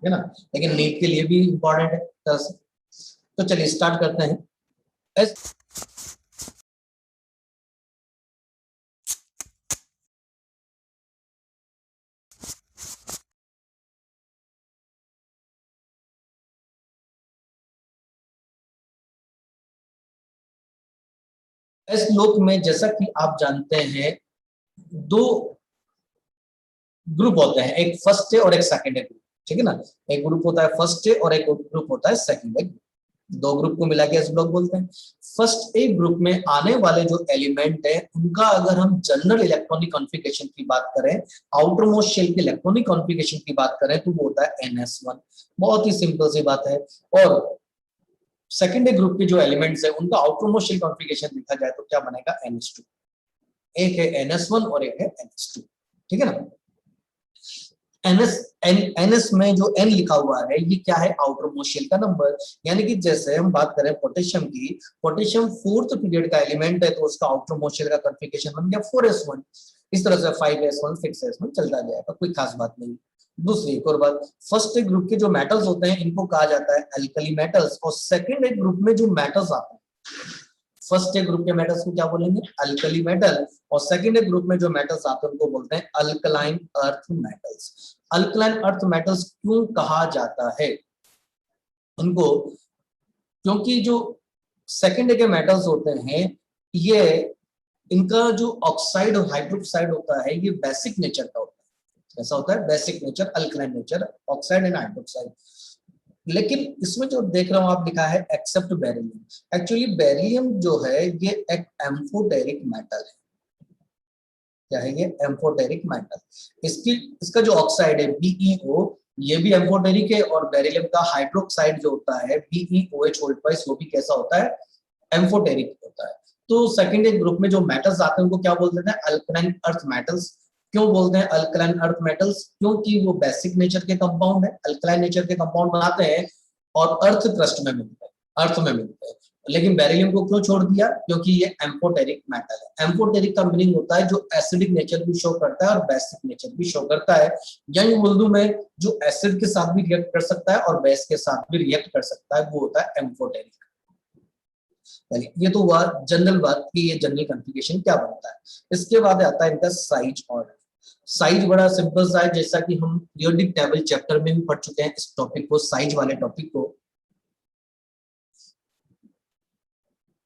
है ना, लेकिन नीट के लिए भी इंपॉर्टेंट है तरह से। तो चलिए स्टार्ट करते हैं। इस श्लोक में जैसा कि आप जानते हैं दो ग्रुप होते हैं, एक फर्स्ट है और एक सेकंड है ग्रुप, ठीक है ना। एक ग्रुप होता है फर्स्ट है और एक ग्रुप होता है सेकंड है। दो ग्रुप को मिला के एस ब्लॉक बोलते हैं। फर्स्ट ए ग्रुप में आने वाले जो एलिमेंट है उनका अगर हम जनरल इलेक्ट्रॉनिक कॉन्फ़िगरेशन की बात करें, आउटर मोस्ट शेल के इलेक्ट्रॉनिक कॉन्फ़िगरेशन की बात करें तो वो होता है NS1। बहुत ही सिंपल सी बात है। और सेकंड ए ग्रुप के जो एलिमेंट्स है उनका आउटर मोस्ट शेल कॉन्फ़िगरेशन देखा जाए तो क्या बनेगा, NS2। एक है NS1 और एक है NS2, ठीक है ना। एनएस में जो एन लिखा हुआ है ये क्या है, आउटर मोस्ट शेल का नंबर। यानी कि जैसे हम बात करें पोटेशियम की, पोटेशियम फोर्थ पीरियड का एलिमेंट है तो उसका आउटर मोस्ट शेल का कॉन्फ़िगरेशन बन गया 4s1। इस तरह से 5s1 6s1 चलता जाएगा, कोई खास बात नहीं। दूसरी एक और बात, फर्स्ट ग्रुप के जो मेटल्स होते हैं इनको कहा जाता है अल्कली मेटल्स, और सेकंड ग्रुप में जो मेटल्स आते हैं, फर्स्ट ग्रुप के मेटल्स को क्या बोलेंगे, अल्कली मेटल, और सेकंड ग्रुप में जो मेटल्स आते हैं उनको बोलते हैं alkaline earth metals. Alkaline earth metals क्यों कहा जाता है उनको, क्योंकि जो सेकंड के मेटल्स होते हैं ये, इनका जो ऑक्साइड और हाइड्रोक्साइड होता है ये बेसिक नेचर का होता है। ऐसा होता है basic nature, alkaline nature, oxide and hydroxide. लेकिन इसमें जो देख रहा हूं आप लिखा है एक्सेप्ट बेरिलियम। एक्चुअली बेरिलियम जो है ये एक एम्फोटेरिक मेटल है। क्या है ये, एम्फोटेरिक मेटल। इसका जो ऑक्साइड है BeO ये भी एम्फोटेरिक है, और बेरिलियम का हाइड्रोक्साइड जो होता है BeOH वो भी कैसा होता है, एम्फोटेरिक होता है। तो सेकंड ग्रुप में जो मेटल्स आते हैं उनको क्या बोलते हैं, अल्कलाइन अर्थ मेटल्स। क्यों बोलते हैं अल्कलाइन अर्थ मेटल्स, क्योंकि वो बेसिक नेचर के कंपाउंड है, अल्कलाइन नेचर के कंपाउंड बनाते हैं और अर्थ क्रस्ट में मिलते हैं, अर्थ में मिलते हैं। लेकिन बेरिलियम को क्यों छोड़ दिया, क्योंकि ये एम्फोटेरिक मेटल है। एम्फोटेरिक का मीनिंग होता है जो एसिडिक नेचर भी शो करता है और बेसिक नेचर भी शो करता है, यानी उर्दू में जो एसिड के साथ भी रिएक्ट कर सकता है और बेस के साथ भी रिएक्ट कर सकता है वो होता है एम्फोटेरिक। ये तो हुआ जनरल बात कि ये जनरल कॉन्फ़िगरेशन क्या बनता है। इसके बाद आता है इनका साइज ऑर्डर। साइज बड़ा सिंपल सा है, जैसा कि हम पीरियोडिक टेबल चैप्टर में भी पढ़ चुके हैं इस टॉपिक को, साइज वाले टॉपिक को।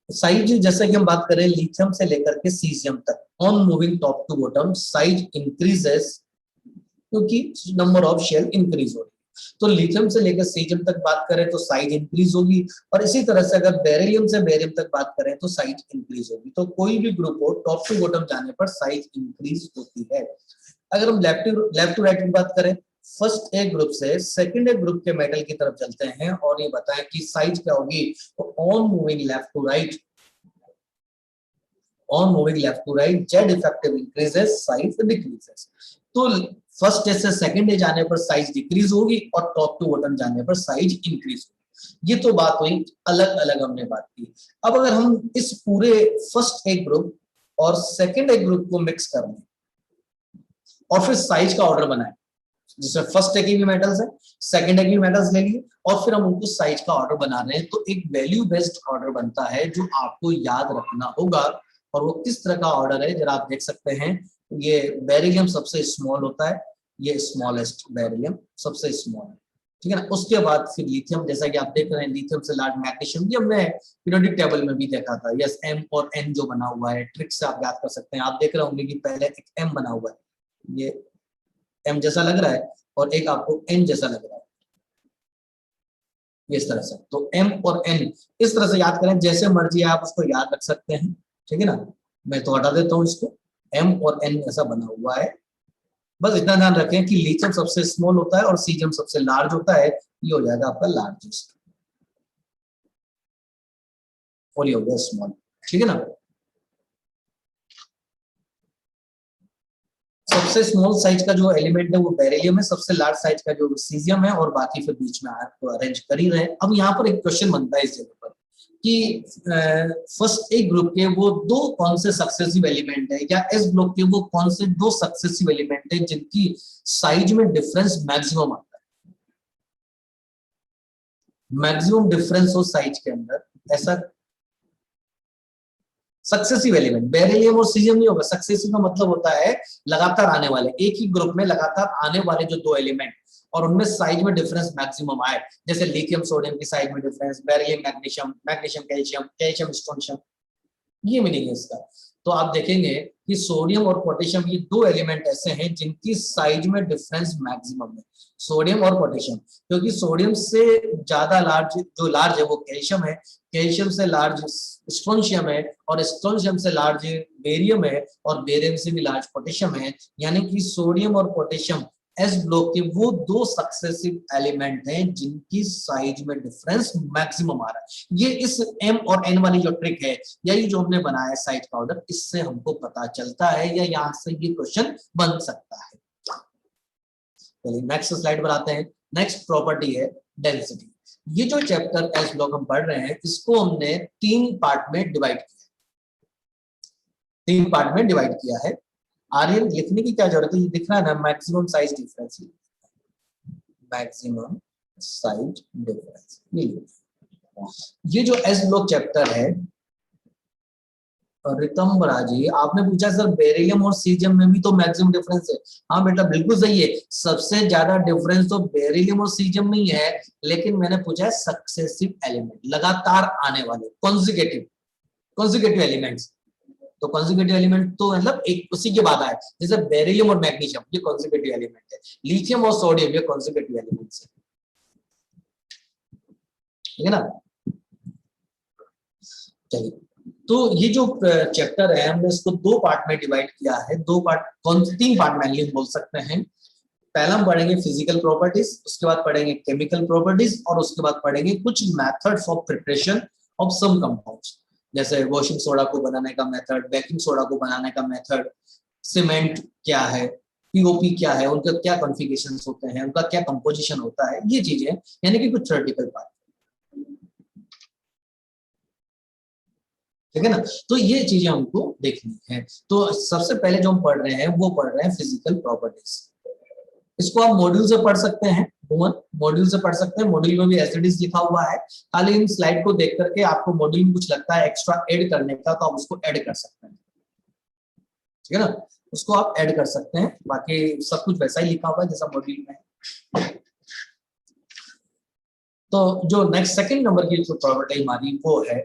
साइज जैसे कि हम बात करें लिथियम से लेकर के सीजियम तक, on moving top to bottom size increases क्योंकि नंबर ऑफ शेल इंक्रीज हो रही है। तो लिथियम से लेकर सीजियम तक बात करें तो साइज इंक्रीज होगी, और इसी तरह से अगर बेरिलियम से बेरियम तक बात करें तो साइज इंक्रीज होगी। तो कोई भी ग्रुप हो टॉप टू बॉटम जाने पर साइज इंक्रीज होती है। अगर हम लेफ्ट टू राइट की बात करें, फर्स्ट ए ग्रुप से सेकंड ए ग्रुप के मेटल की तरफ चलते हैं और ये बताएं कि साइज क्या होगी, तो on moving left to right, on moving left to right Z effective increases size decreases. तो फर्स्ट डे से सेकंड डे जाने पर साइज डिक्रीज होगी और टॉप टू बॉटम जाने पर साइज इंक्रीज होगी। ये तो बात हुई अलग अलग हमने बात की। अब अगर हम इस पूरे फर्स्ट ए ग्रुप और सेकंड ए ग्रुप को मिक्स कर लें और फिर साइज का ऑर्डर बनाए, जिसमें फर्स्ट ए की भी मेटल्स है, सेकंड ए की भी मेटल्स ले लिए और फिर हम उनको साइज का ऑर्डर बना रहे हैं, तो एक वैल्यू बेस्ड ऑर्डर बनता है जो आपको याद रखना होगा। और वो किस तरह का ऑर्डर है जरा आप देख सकते हैं। ये बेरिलियम सबसे स्मॉल होता है, ये स्मॉलेस्ट बेरिलियम सबसे स्मॉल है, ठीक है ना। उसके बाद फिर लिथियम, जैसा कि आप देख रहे हैं लिथियम से लार्ज मैग्नीशियम, ये हमने पीरियोडिक टेबल में भी देखा था। यस, M और N जो बना हुआ है ट्रिक से आप याद कर सकते हैं। आप देख रहे होंगे कि पहले एक M बना हुआ है, ये M जैसा लग रहा है, और एक आपको N जैसा लग रहा है, इस तरह से। तो M और N इस तरह से याद करें, जैसे मर्जी आप उसको याद रख सकते हैं, ठीक है ना। मैं तो हटा देता हूं इसको, M और N ऐसा बना हुआ है। बस इतना ध्यान रखें कि लिथियम सबसे स्मॉल होता है और सीजियम सबसे लार्ज होता है, ये हो जाएगा आपका लार्जेस्ट, और ये हो गया स्मॉल, ठीक है ना। सबसे स्मॉल साइज का जो एलिमेंट है वो बेरिलियम है, सबसे लार्ज साइज का जो सीजियम है, और बाकी फिर बीच में आपको अरेंज कर ही रहे। अब यहाँ पर एक क्वेश्चन बनता है इस जगह पर कि फर्स्ट ए ग्रुप के वो दो कौन से सक्सेसिव एलिमेंट है, या एस ब्लॉक के वो कौन से दो सक्सेसिव एलिमेंट है जिनकी साइज में डिफरेंस मैक्सिमम आता है। मैक्सिमम डिफरेंस हो साइज के अंदर, ऐसा सक्सेसिव एलिमेंट, बेरिलियम और सीजियम नहीं होगा। सक्सेसिव का मतलब होता है लगातार आने वाले, एक ही ग्रुप में लगातार आने वाले जो दो एलिमेंट और उनमें साइज में डिफरेंस मैक्सिमम आए, जैसे लिथियम सोडियम की साइज में difference, beryllium magnesium, magnesium calcium, calcium strontium, ये मीनिंग है इसका। तो आप देखेंगे कि सोडियम और पोटेशियम ये दो एलिमेंट ऐसे हैं जिनकी साइज में डिफरेंस मैक्सिमम है, सोडियम और पोटेशियम। क्योंकि सोडियम से ज्यादा लार्ज, जो लार्ज है वो कैल्शियम है, कैल्शियम से लार्ज स्ट्रोंशियम है, और स्ट्रोंशियम से लार्ज बेरियम है, और बेरियम से भी लार्ज पोटेशियम है। यानी कि सोडियम और पोटेशियम एस ब्लॉक के वो दो सक्सेसिव एलिमेंट हैं जिनकी साइज में डिफरेंस मैक्सिमम आ रहा है। ये इस एम और एन वाली जो ट्रिक है, या ये जो हमने बनाया है साइज का ऑर्डर, इससे हमको पता चलता है, या यहां से ये क्वेश्चन बन सकता है। चलिए नेक्स्ट स्लाइड पर आते हैं। नेक्स्ट प्रॉपर्टी है डेंसिटी। ये जो चैप्टर एस ब्लॉक हम पढ़ रहे हैं, इसको हमने तीन पार्ट में डिवाइड किया है। आर्यन लिखने की क्या जरूरत है, ये दिख रहा है ना, maximum size difference, maximum size difference. ये जो एस ब्लॉक चैप्टर है, रितम राजी आपने पूछा सर बेरिलियम और सीजियम में भी तो मैक्सिमम डिफरेंस है। हाँ बेटा बिल्कुल सही है, सबसे ज्यादा डिफरेंस तो बेरिलियम और सीजियम में ही है, लेकिन मैंने पूछा है सक्सेसिव एलिमेंट, लगातार आने वाले, कॉन्जिक्यूटिव एलिमेंट्स। तो कॉन्जिक्यूटिव एलिमेंट तो मतलब एक उसी के बाद आए, जैसे बेरिलियम और मैग्नीशियम ये कॉन्जिक्यूटिव एलिमेंट है, लिथियम और सोडियम ये कॉन्जिक्यूटिव एलिमेंट्स है, ठीक है ना। चलिए, तो ये जो चैप्टर है हमने इसको दो पार्ट में डिवाइड किया है, तीन पार्ट में बोल सकते हैं। पहला हम पढ़ेंगे फिजिकल प्रॉपर्टीज, उसके बाद पढ़ेंगे केमिकल प्रॉपर्टीज, और उसके बाद पढ़ेंगे कुछ methods of preparation of some compounds, जैसे वॉशिंग सोडा को बनाने का मेथड, बेकिंग सोडा को बनाने का मेथड, सीमेंट क्या है, पीओपी क्या है, उनका क्या कॉन्फ़िगरेशंस होते हैं, उनका क्या कंपोजिशन होता है, ये चीजें, यानी कि कुछ थ्योरेटिकल पार्ट, ठीक है ना। तो ये चीजें हमको देखनी है। तो सबसे पहले जो हम पढ़ रहे हैं वो पढ़ रहे हैं फिजिकल प्रॉपर्टीज। इसको आप मॉड्यूल से पढ़ सकते हैं, मॉड्यूल से पढ़ सकते हैं, मॉड्यूल में भी एसिडिस लिखा हुआ है। खाली इन स्लाइड को देख करके आपको मॉड्यूल में कुछ लगता है एक्स्ट्रा ऐड करने का, तो आप उसको ऐड कर सकते हैं, ठीक है ना, उसको आप ऐड कर सकते हैं। बाकी सब कुछ वैसा ही लिखा हुआ है जैसा मॉड्यूल में है। तो जो नेक्स्ट सेकंड नंबर की जो प्रॉपर्टी हमारी वो है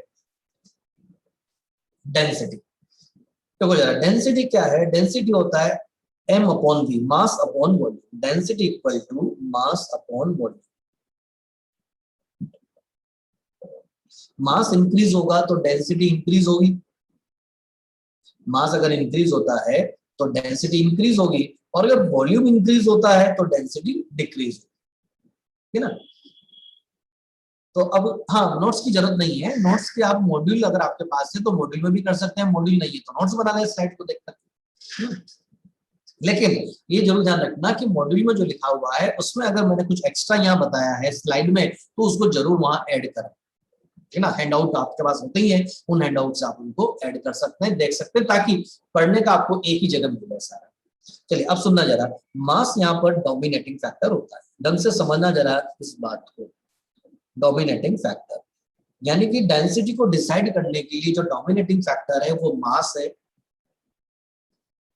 डेंसिटी। तो जरा डेंसिटी क्या है, डेंसिटी होता है m upon v, mass upon volume. Density equal to mass upon volume. Mass increase होगा तो डेंसिटी इंक्रीज होगी, मास अगर इंक्रीज होता है तो डेंसिटी इंक्रीज होगी, और अगर वॉल्यूम इंक्रीज होता है तो डेंसिटी डिक्रीज होगी, ठीक है ना। तो अब हाँ, नोट्स की जरूरत नहीं है, नोट्स के आप मॉड्यूल अगर आपके पास है तो मॉड्यूल में भी कर सकते हैं, मॉड्यूल नहीं है तो नोट्स बना लें स्लाइड को देख कर। लेकिन ये जरूर ध्यान रखना कि मॉड्यूल में जो लिखा हुआ है उसमें अगर मैंने कुछ एक्स्ट्रा यहाँ बताया है स्लाइड में, तो उसको जरूर वहां ऐड करें, ठीक है ना। हैंडआउट आपके पास होते ही है, उन हैंडआउट से आप उनको ऐड कर सकते हैं, देख सकते हैं, ताकि पढ़ने का आपको एक ही जगह मिले सारा। चलिए अब सुनना जरा, मास यहाँ पर डोमिनेटिंग फैक्टर होता है, ढंग से समझना जरा इस बात को। डोमिनेटिंग फैक्टर यानी कि डेंसिटी को डिसाइड करने के लिए जो डोमिनेटिंग फैक्टर है वो मास है,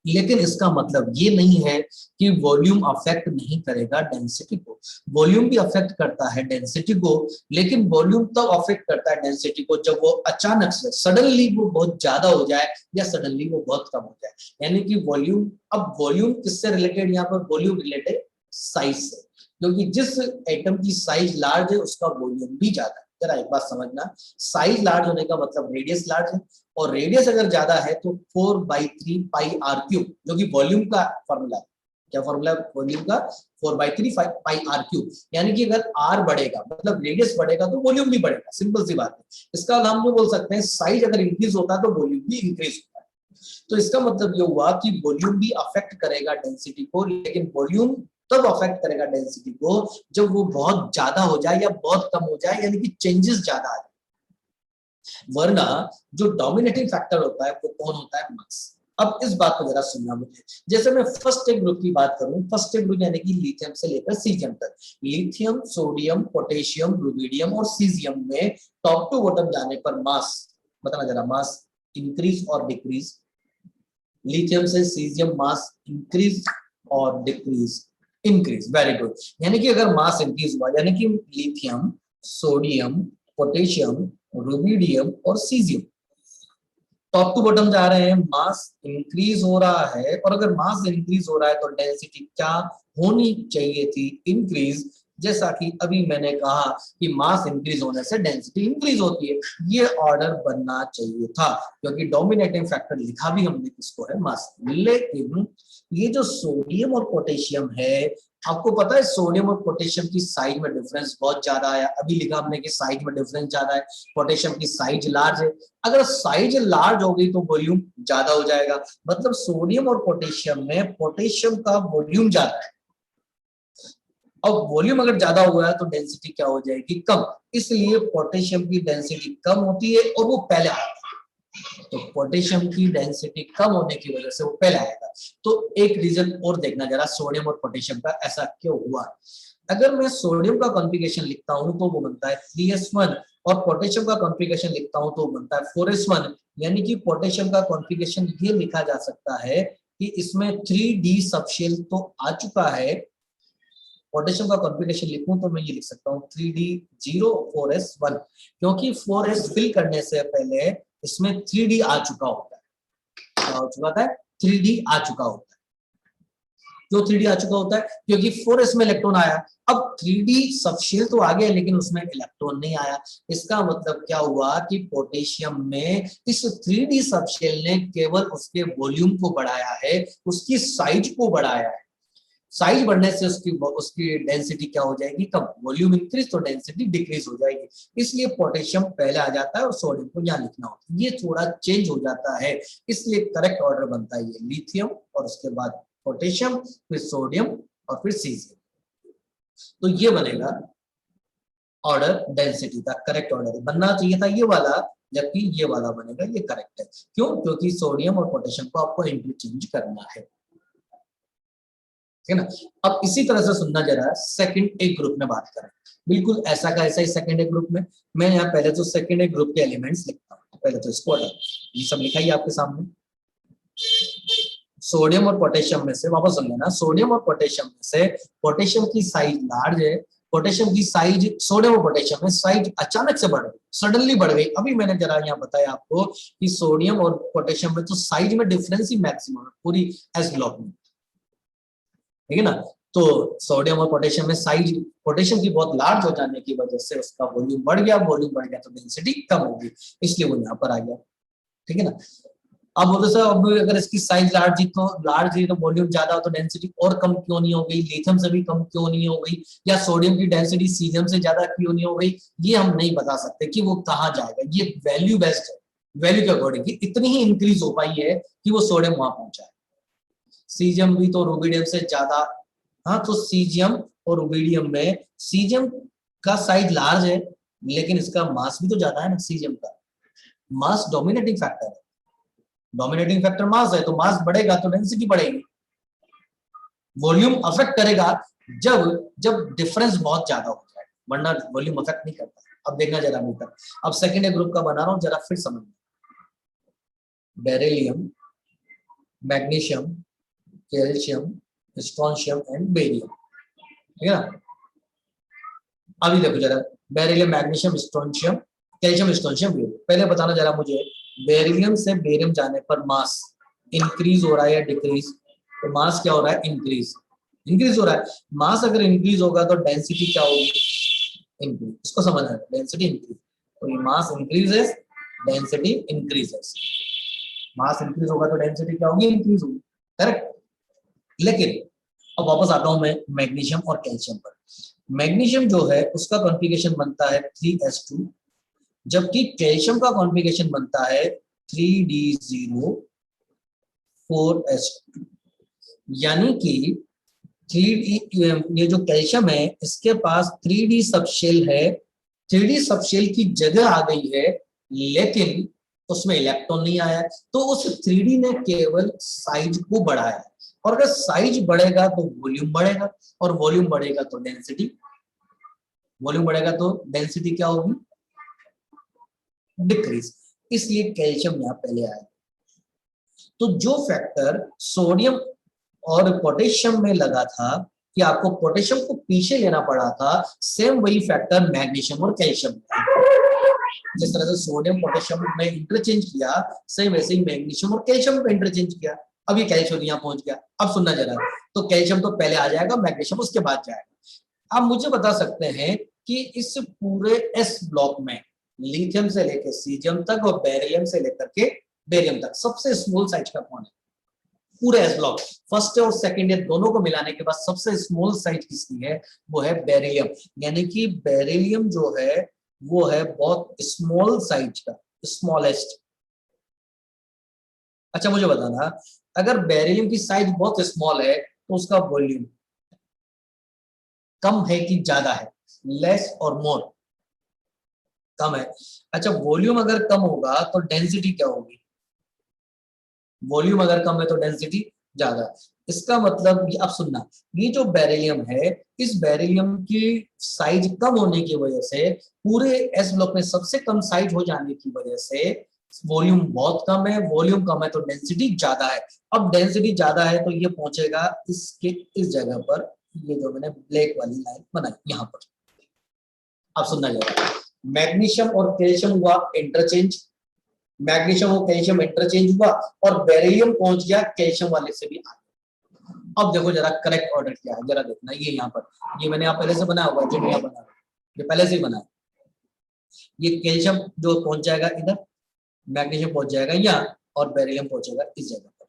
लेकिन इसका मतलब ये नहीं है कि वॉल्यूम अफेक्ट नहीं करेगा डेंसिटी को। वॉल्यूम भी अफेक्ट करता है डेंसिटी को, लेकिन वॉल्यूम तब अफेक्ट करता है डेंसिटी को जब वो अचानक से सडनली वो बहुत ज्यादा हो जाए या सडनली वो बहुत कम हो जाए। यानी कि वॉल्यूम, अब वॉल्यूम किससे रिलेटेड, यहाँ पर वॉल्यूम रिलेटेड साइज से, क्योंकि जिस एटम की साइज लार्ज है उसका वॉल्यूम भी ज्यादा है। जरा एक बात समझना, साइज लार्ज होने का मतलब रेडियस लार्ज है, और रेडियस अगर ज्यादा है तो 4/3 पाई आर क्यूब, जो कि वॉल्यूम का फॉर्मूला है। क्या फॉर्मूला है वॉल्यूम का? 4/3 पाई आर क्यूब। यानी कि अगर आर बढ़ेगा मतलब रेडियस बढ़ेगा तो वॉल्यूम भी बढ़ेगा, सिंपल सी बात है। इसका हम जो बोल सकते हैं, साइज अगर इंक्रीज होता है तो वॉल्यूम भी इंक्रीज होता है। तो इसका मतलब ये हुआ कि वॉल्यूम भी अफेक्ट करेगा डेंसिटी को, लेकिन वॉल्यूम तब अफेक्ट करेगा डेंसिटी को जब वो बहुत ज्यादा हो जाए या बहुत कम हो जाए, यानी कि चेंजेस ज्यादा आ जाए। वरना जो डोमिनेटिंग फैक्टर होता है वो कौन होता है? मास। अब इस बात को जरा सुनना मुझे, जैसे मैं फर्स्ट एक ग्रुप की बात करूं, फर्स्ट एक ग्रुप यानी कि लिथियम से लेकर सीजियम तक, लिथियम, सोडियम, पोटेशियम, रुबिडियम और सीजियम में टॉप टू बॉटम जाने पर मास बताना जरा, मास इंक्रीज और डिक्रीज, लिथियम से सीजियम मास इंक्रीज और डिक्रीज, इंक्रीज, वेरी गुड। यानी कि अगर मास इंक्रीज हुआ यानी कि लिथियम, सोडियम, पोटेशियम, रुबिडियम और सीजियम टॉप टू बॉटम जा रहे हैं, मास इंक्रीज हो रहा है, और अगर मास इंक्रीज हो रहा है तो डेंसिटी क्या होनी चाहिए थी, इंक्रीज। जैसा कि अभी मैंने कहा कि मास इंक्रीज होने से डेंसिटी इंक्रीज होती है, ये ऑर्डर बनना चाहिए था, क्योंकि डोमिनेटिंग फैक्टर लिखा भी हमने किसको है, मास। लेकिन ये जो सोडियम और पोटेशियम है, आपको पता है सोडियम और पोटेशियम की साइज में डिफरेंस बहुत ज्यादा है, अभी लिखा हमने कि साइज में डिफरेंस ज्यादा है, पोटेशियम की साइज लार्ज है। अगर साइज लार्ज हो गई तो वॉल्यूम ज्यादा हो जाएगा, मतलब सोडियम और पोटेशियम में पोटेशियम का वॉल्यूम ज्यादा है, अब वॉल्यूम अगर ज्यादा हुआ है तो डेंसिटी क्या हो जाएगी, कम, इसलिए पोटेशियम की डेंसिटी कम होती है और वो पहले आता है, तो पोटेशियम की डेंसिटी कम होने की वजह से वो पहले आएगा। तो एक रीजन और देखना जरा सोडियम और पोटेशियम का ऐसा क्यों हुआ। अगर मैं सोडियम का कॉन्फ़िगरेशन लिखता हूं तो वो बनता है 3s1 और पोटेशियम का कॉन्फ़िगरेशन लिखता हूं तो वो बनता है 4s1, यानी कि पोटेशियम का कॉन्फ़िगरेशन ये लिखा जा सकता है कि इसमें 3D सबशेल तो आ चुका है, पोटेशियम का कॉन्फ़िगरेशन लिखूं तो मैं ये लिख सकता हूँ 3D0 4s1, क्योंकि 4s फिल करने से पहले इसमें 3D आ चुका होता है, क्या हो चुका था, 3D आ चुका होता है। क्यों 3D आ चुका होता है, क्योंकि 4s में इलेक्ट्रॉन आया, अब 3D सबशेल तो आ गया लेकिन उसमें इलेक्ट्रॉन नहीं आया, इसका मतलब क्या हुआ कि पोटेशियम में इस 3D सबशेल ने केवल उसके वॉल्यूम को बढ़ाया है, उसकी साइज को बढ़ाया है, साइज बढ़ने से उसकी डेंसिटी क्या हो जाएगी, कम, वॉल्यूम इंक्रीज तो डेंसिटी डिक्रीज हो जाएगी, इसलिए पोटेशियम पहले आ जाता है और सोडियम को यहाँ लिखना होता है, ये थोड़ा चेंज हो जाता है, इसलिए करेक्ट ऑर्डर बनता है ये लिथियम और उसके बाद पोटेशियम, फिर सोडियम और फिर सीजियम, तो ये बनेगा ऑर्डर डेंसिटी का, करेक्ट ऑर्डर बनना चाहिए था ये वाला, जबकि ये वाला बनेगा, ये करेक्ट है। क्यों, क्योंकि सोडियम और पोटेशियम को आपको इंटरचेंज करना है, ठीक है ना। अब इसी तरह से सुनना जरा, सेकंड ए ग्रुप में बात करें, बिल्कुल ऐसा का ऐसा ही सेकंड ए ग्रुप में, मैं यहाँ पहले तो सेकंड ए ग्रुप के एलिमेंट्स लिखता हूँ, पहले तो इसको ये सब लिखा ही आपके सामने, सोडियम और पोटेशियम में से, वापस सुन लेना, सोडियम और पोटेशियम में से पोटेशियम की साइज लार्ज है, पोटेशियम की साइज, सोडियम और पोटेशियम में साइज अचानक से बढ़ गई, सडनली बढ़ गई, अभी मैंने जरा यहाँ बताया आपको कि सोडियम और पोटेशियम में तो साइज में डिफरेंस ही मैक्सिमम है पूरी एस ब्लॉक में, ठीक है ना। तो सोडियम और पोटेशियम में साइज पोटेशियम की बहुत लार्ज हो जाने की वजह से उसका वॉल्यूम बढ़ गया, वॉल्यूम बढ़ गया तो डेंसिटी कम होगी, इसलिए वो यहाँ पर आ गया, ठीक है ना। अब बोलते सर अब अगर इसकी साइज लार्ज है तो वॉल्यूम ज्यादा हो तो डेंसिटी और कम क्यों नहीं हो गई, लिथियम से भी कम क्यों नहीं हो गई, या सोडियम की डेंसिटी सीजियम से ज्यादा क्यों नहीं हो गई, ये हम नहीं बता सकते कि वो कहाँ जाएगा, ये वैल्यू बेस्ड है, वैल्यू के अकॉर्डिंग इतनी ही इंक्रीज हो पाई है कि वो सोडियम वहां पहुंचा है, सीजियम भी तो रुबिडियम से ज्यादा, हाँ तो सीजियम और रुबिडियम में सीजियम का साइज लार्ज है लेकिन इसका मास भी तो ज्यादा है ना, सीजियम का मास डोमिनेटिंग फैक्टर है, डोमिनेटिंग फैक्टर मास है तो मास बढ़ेगा तो डेंसिटी बढ़ेगी, वॉल्यूम अफेक्ट करेगा जब जब डिफरेंस बहुत ज्यादा हो जाए, वरना वॉल्यूम अफेक्ट नहीं करता। अब देखना जरा मीटर, अब सेकेंड ग्रुप का बना रहा हूं, जरा फिर समझ, beryllium, magnesium, calcium, strontium and barium, ठीक है ना। अभी देखो जरा, beryllium, magnesium, strontium, calcium, strontium, barium, पहले बताना जरा मुझे, बेरिलियम से बेरियम जाने पर मास इंक्रीज हो रहा है या डिक्रीज, तो मास क्या हो रहा है, इंक्रीज, इंक्रीज हो रहा है, मास अगर इंक्रीज होगा तो डेंसिटी क्या होगी, इंक्रीज, इसको समझना है, डेंसिटी इंक्रीज, तो ये mass increases, density increases, mass increase होगा तो डेंसिटी क्या होगी, इंक्रीज होगी, करेक्ट। लेकिन अब वापस आता हूं मैं मैग्नीशियम और कैल्शियम पर, मैग्नीशियम जो है उसका कॉन्फ़िगरेशन बनता है 3s2, जबकि कैल्शियम का कॉन्फ़िगरेशन बनता है 3d0 4s2, यानी कि 3d, ये जो कैल्शियम है इसके पास 3d सबशेल है, 3d सबशेल की जगह आ गई है, लेकिन उसमें इलेक्ट्रॉन नहीं आया, तो उस 3D ने केवल साइज को बढ़ाया है। और अगर साइज बढ़ेगा तो वॉल्यूम बढ़ेगा, और वॉल्यूम बढ़ेगा तो डेंसिटी, वॉल्यूम बढ़ेगा तो डेंसिटी क्या होगी, डिक्रीज। इसलिए कैल्शियम यहां पहले आया। तो जो फैक्टर सोडियम और पोटेशियम में लगा था कि आपको पोटेशियम को पीछे लेना पड़ा था, सेम वही फैक्टर मैग्नीशियम और कैल्शियम में। जिस तरह से सोडियम पोटेशियम में इंटरचेंज किया, सेम वैसे ही मैग्नीशियम और कैल्शियम में इंटरचेंज किया। अब ये कैल्शियम यहाँ पहुंच गया। अब सुनना जरा, तो कैल्शियम तो पहले आ जाएगा, मैग्नीशियम उसके बाद जाएगा। आप मुझे बता सकते हैं कि इस पूरे एस ब्लॉक में लिथियम से लेकर सीजियम तक और बेरिलियम से लेकर के बेरियम तक सबसे स्मॉल साइज का कौन है पूरे एस ब्लॉक? फर्स्ट और सेकंड ये दोनों को मिलाने के बाद सबसे स्मॉल साइज किसकी है? वो है बेरिलियम। यानी कि बेरिलियम जो है वो है बहुत स्मॉल साइज का, स्मॉलेस्ट। अच्छा मुझे बताना, अगर बेरिलियम की साइज बहुत स्मॉल है तो उसका वॉल्यूम कम है कि ज्यादा है? लेस और मोर? कम है। अच्छा वॉल्यूम अगर कम होगा तो डेंसिटी क्या होगी? वॉल्यूम अगर कम है तो डेंसिटी ज्यादा। इसका मतलब अब सुनना, ये जो बेरिलियम है, इस बेरिलियम की साइज कम होने की वजह से, पूरे एस ब्लॉक में सबसे कम साइज हो जाने की वजह से वॉल्यूम बहुत कम है, वॉल्यूम कम है तो डेंसिटी ज्यादा है। अब डेंसिटी ज्यादा है तो ये पहुंचेगा इसके इस जगह पर, ये जो मैंने ब्लैक वाली लाइन बनाई यहां पर। अब सुनना जरा, मैग्नीशियम और कैल्शियम हुआ इंटरचेंज, मैग्नीशियम और कैल्शियम इंटरचेंज हुआ और बेरिलियम पहुंच गया कैल्शियम वाले से भी आगे। अब देखो जरा करेक्ट ऑर्डर क्या है, जरा देखना। ये यहाँ पर, ये मैंने यहाँ पहले से बनाया हुआ है, जो यहाँ बना ये पहले से ही बना है। ये कैल्शियम जो पहुंच जाएगा इधर, मैग्नीशियम पहुंच जाएगा यहाँ, और बेरिलियम पहुंचेगा इस जगह पर।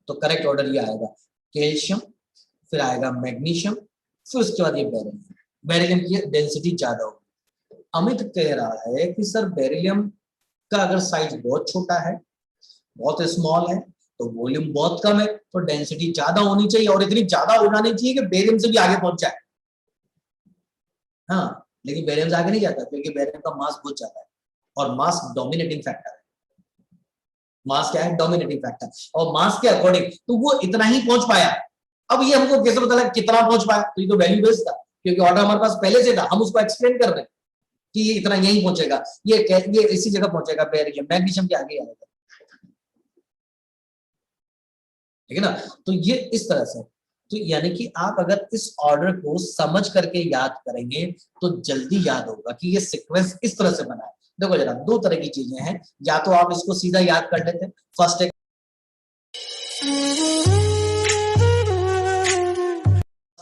तो करेक्ट ऑर्डर ये आएगा, कैल्शियम, फिर आएगा मैग्नीशियम, फिर उसके बाद ये बेरिलियम। बेरिलियम की डेंसिटी ज्यादा होगी। अमित कह रहा है कि सर बेरिलियम का अगर साइज बहुत छोटा है, बहुत स्मॉल है, तो वॉल्यूम बहुत कम है, तो डेंसिटी ज्यादा होनी चाहिए, और इतनी ज्यादा हो जानी चाहिए कि बेरियम से भी आगे पहुंच जाए। हाँ, लेकिन बेरियम से आगे नहीं जाता क्योंकि बेरियम का मास बहुत ज्यादा है, और मास डोमिनेटिंग फैक्टर है। मास क्या है? Dominating factor. और मास के अकॉर्डिंग तो वो इतना ही पहुंच पाया। अब ये हमको कैसे पता लगा कितना पहुंच पाया? तो ये तो वैल्यू बेस्ड था, क्योंकि ऑर्डर हमारे पास पहले से था, हम उसको एक्सप्लेन कर रहे हैं कि ये इतना यही पहुंचेगा, ये इसी जगह पहुंचेगा, बेरियम मैग्नीशियम के आगे आएगा, ठीक है ना? तो ये इस तरह से, तो यानी कि आप अगर इस ऑर्डर को समझ करके याद करेंगे तो जल्दी याद होगा कि ये सीक्वेंस इस तरह से बना है। देखो जरा, दो तरह की चीजें हैं, या तो आप इसको सीधा याद कर लेते, फर्स्ट डे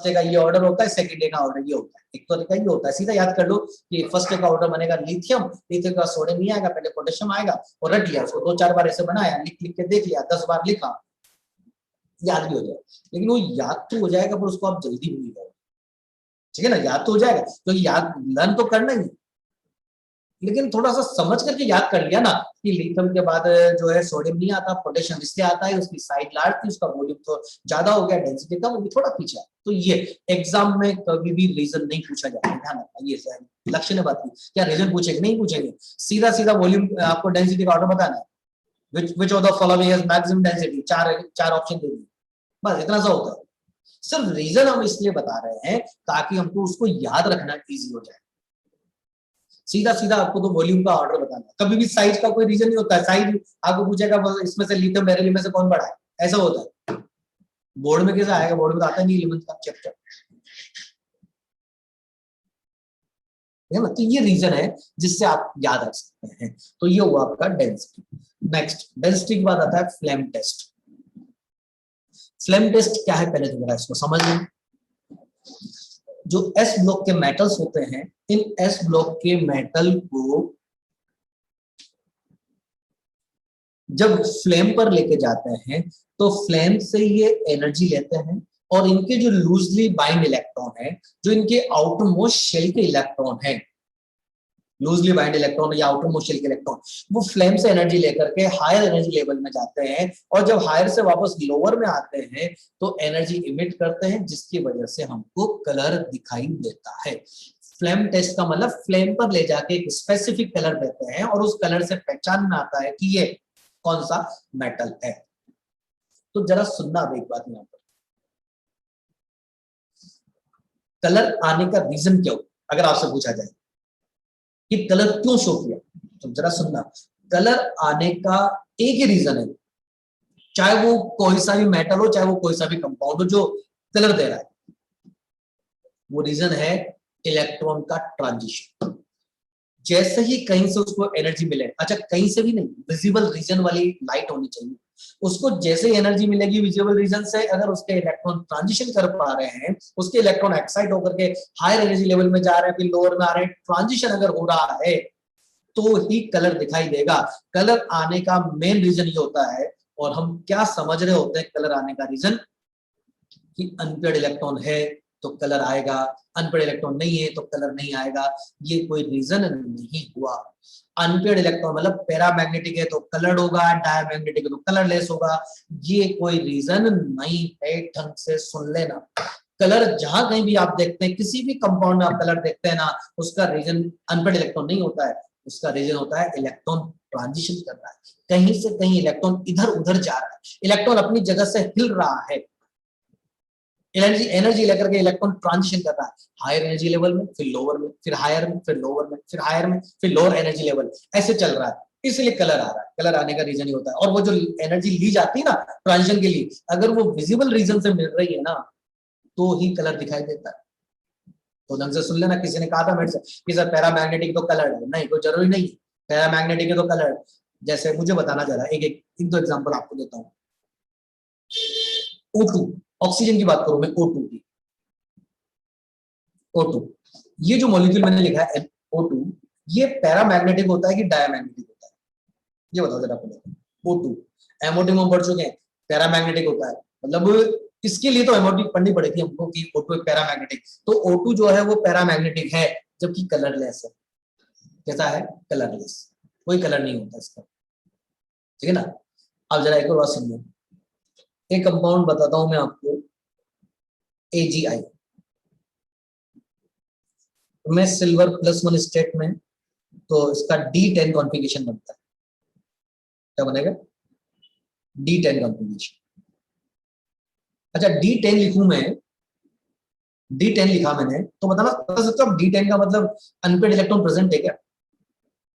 का ये ऑर्डर होता है, सेकंड डे का ऑर्डर ये होता है। एक तो तरीका ये होता है, सीधा याद कर लो कि फर्स्ट डे का ऑर्डर बनेगा लिथियम, लिथियम का सोडियम नहीं आएगा, पहले पोटेशियम आएगा, और रट लिया उसको, 2-4 बार ऐसे बनाया, लिख लिख के देख लिया, 10 बार लिखा, याद भी हो जाएगा। लेकिन वो याद तो हो जाएगा पर उसको आप जल्दी भूल जाओगे, ठीक है ना? याद तो हो जाएगा क्योंकि याद लर्न तो करना ही है, लेकिन थोड़ा सा समझ करके याद कर लिया ना कि लिथियम के बाद जो है सोडियम नहीं आता, पोटेशियम इसलिए आता है, उसकी साइज लार्ज थी, उसका वॉल्यूम तो ज्यादा हो गया, डेंसिटी कम होगी, थोड़ा पीछे। तो ये एग्जाम में कभी भी रीजन नहीं पूछा जाता, ध्यान रखना। ये लक्ष्य ने बात की, क्या रीजन पूछेंगे? नहीं पूछेंगे, सीधा सीधा वॉल्यूम आपको डेंसिटी का ऑर्डर बताना है, which of the following has maximum density, चार ऑप्शन दे दिए, बस इतना सा होता है। सिर्फ रीजन हम इसलिए बता रहे हैं ताकि हमको उसको याद रखना इजी हो जाए। सीधा सीधा आपको तो वॉल्यूम का ऑर्डर बताना है, कभी भी साइज का कोई रीजन नहीं होता है। साइज आपको पूछेगा इसमें से लिथियम बेरिलियम में से कौन बड़ा है, ऐसा होता है। बोर्ड में कैसे आएगा? बोर्ड में तो आता नहीं 11th का चैप्टर, है ना? तो ये रीजन है जिससे आप याद रख सकते हैं। तो ये हुआ आपका डेंसिटी। नेक्स्ट, डेंसिटी के बाद आता है फ्लेम टेस्ट। फ्लेम टेस्ट क्या है पहले तो जरा इसको समझ लें। जो एस ब्लॉक के मेटल्स होते हैं, इन एस ब्लॉक के मेटल को जब फ्लेम पर लेके जाते हैं तो फ्लेम से ये एनर्जी लेते हैं, और इनके जो लूजली बाइंड इलेक्ट्रॉन है, जो इनके आउटर मोस्ट शेल के इलेक्ट्रॉन है, लूजली बाइंड इलेक्ट्रॉन या आउटर मोस्ट शेल के इलेक्ट्रॉन, वो फ्लेम से एनर्जी लेकर के हायर एनर्जी लेवल में जाते हैं, और जब हायर से वापस लोअर में आते हैं तो एनर्जी इमिट करते हैं, जिसकी वजह से हमको कलर दिखाई देता है। फ्लेम टेस्ट का मतलब फ्लेम पर ले जाके एक स्पेसिफिक कलर देते हैं और उस कलर से पहचान में आता है कि ये कौन सा मेटल है। तो जरा सुनना अब एक बात यहां पर, कलर आने का रीजन क्या हो, अगर आपसे पूछा जाए कि कलर क्यों शो किया, तो जरा सुनना, कलर आने का एक ही रीजन है, चाहे वो कोई सा भी मेटल हो, चाहे वो कोई सा भी कंपाउंड हो जो कलर दे रहा है, वो रीजन है इलेक्ट्रॉन का ट्रांजिशन। जैसे ही कहीं से उसको एनर्जी मिले, अच्छा कहीं से भी नहीं, विजिबल रीजन वाली लाइट होनी चाहिए, उसको जैसे ही एनर्जी मिलेगी विजिबल रीजन से, अगर उसके इलेक्ट्रॉन ट्रांजिशन कर पा रहे हैं, उसके इलेक्ट्रॉन एक्साइट होकर के हायर एनर्जी लेवल में जा रहे हैं, फिर लोअर में आ रहे हैं, ट्रांजिशन अगर हो रहा है तो ही कलर दिखाई देगा। कलर आने का मेन रीजन ये होता है, और हम क्या समझ रहे होते हैं कलर आने का रीजन, कि अनपेड इलेक्ट्रॉन है तो कलर आएगा, अनपेड इलेक्ट्रॉन नहीं है तो कलर नहीं आएगा। ये कोई रीजन नहीं हुआ। अनपेड इलेक्ट्रॉन मतलब पैरामैग्नेटिक है तो कलर्ड होगा, डायमैग्नेटिक है तो कलरलेस होगा, ये कोई रीजन नहीं है। ढंग से सुन लेना, कलर जहां कहीं भी आप देखते हैं, किसी भी कंपाउंड में आप कलर देखते हैं ना, उसका रीजन अनपेड इलेक्ट्रॉन नहीं होता है, उसका रीजन होता है इलेक्ट्रॉन ट्रांजिशन कर रहा है, कहीं से कहीं इलेक्ट्रॉन इधर उधर जा रहा है, इलेक्ट्रॉन अपनी जगह से हिल रहा है, एनर्जी एनर्जी लेकर के इलेक्ट्रॉन ट्रांजिशन कर रहा है, हायर एनर्जी लेवल में, फिर लोअर में, फिर हायर में, फिर लोअर में, फिर हायर में, फिर लोअर एनर्जी लेवल, ऐसे चल रहा है। इसलिए कलर आ रहा है, कलर आने का रीजन ही होता है। और वो जो एनर्जी ली जाती है ना ट्रांजिशन के लिए, अगर वो विजिबल रीजन से मिल रही है ना, तो ही कलर दिखाई देता है। तो ढंग से सुन लेना, किसी ने कहा था मेरे से कि सर पैरामैग्नेटिक तो कलर है, नहीं, कोई जरूरी नहीं, पैरामैग्नेटिक है तो कलर। जैसे मुझे बताना जरा, एक दो एग्जांपल आपको देता हूँ। O2, ऑक्सीजन की बात करूं मैं, O2 की, O2, ये जो मॉलिक्यूल मैंने लिखा है O2, ये पैरामैग्नेटिक होता है कि डायमैग्नेटिक होता है, ये बताओ जरा आपको। O2 एमओटी में पढ़ चुके हैं, पैरामैग्नेटिक होता है, मतलब इसके लिए तो एमओटी पढ़नी पड़ेगी हमको कि O2 पैरामैग्नेटिक, तो O2 जो है वो पैरामैग्नेटिक है, जबकि कलरलेस है। कैसा है? कलरलेस, कोई कलर नहीं होता इसका, ठीक है ना। अब जरा एक और बात सुनिए, एक कंपाउंड बताता हूं मैं आपको, AgI में सिल्वर +1 स्टेट में, तो इसका D10 कॉन्फ़िगरेशन बनता है। क्या बनेगा? D10 configuration. अच्छा D10 लिखूं मैं, D10 लिखा मैंने, तो बता सकते हो D10 का मतलब अनपेड इलेक्ट्रॉन प्रेजेंट है क्या?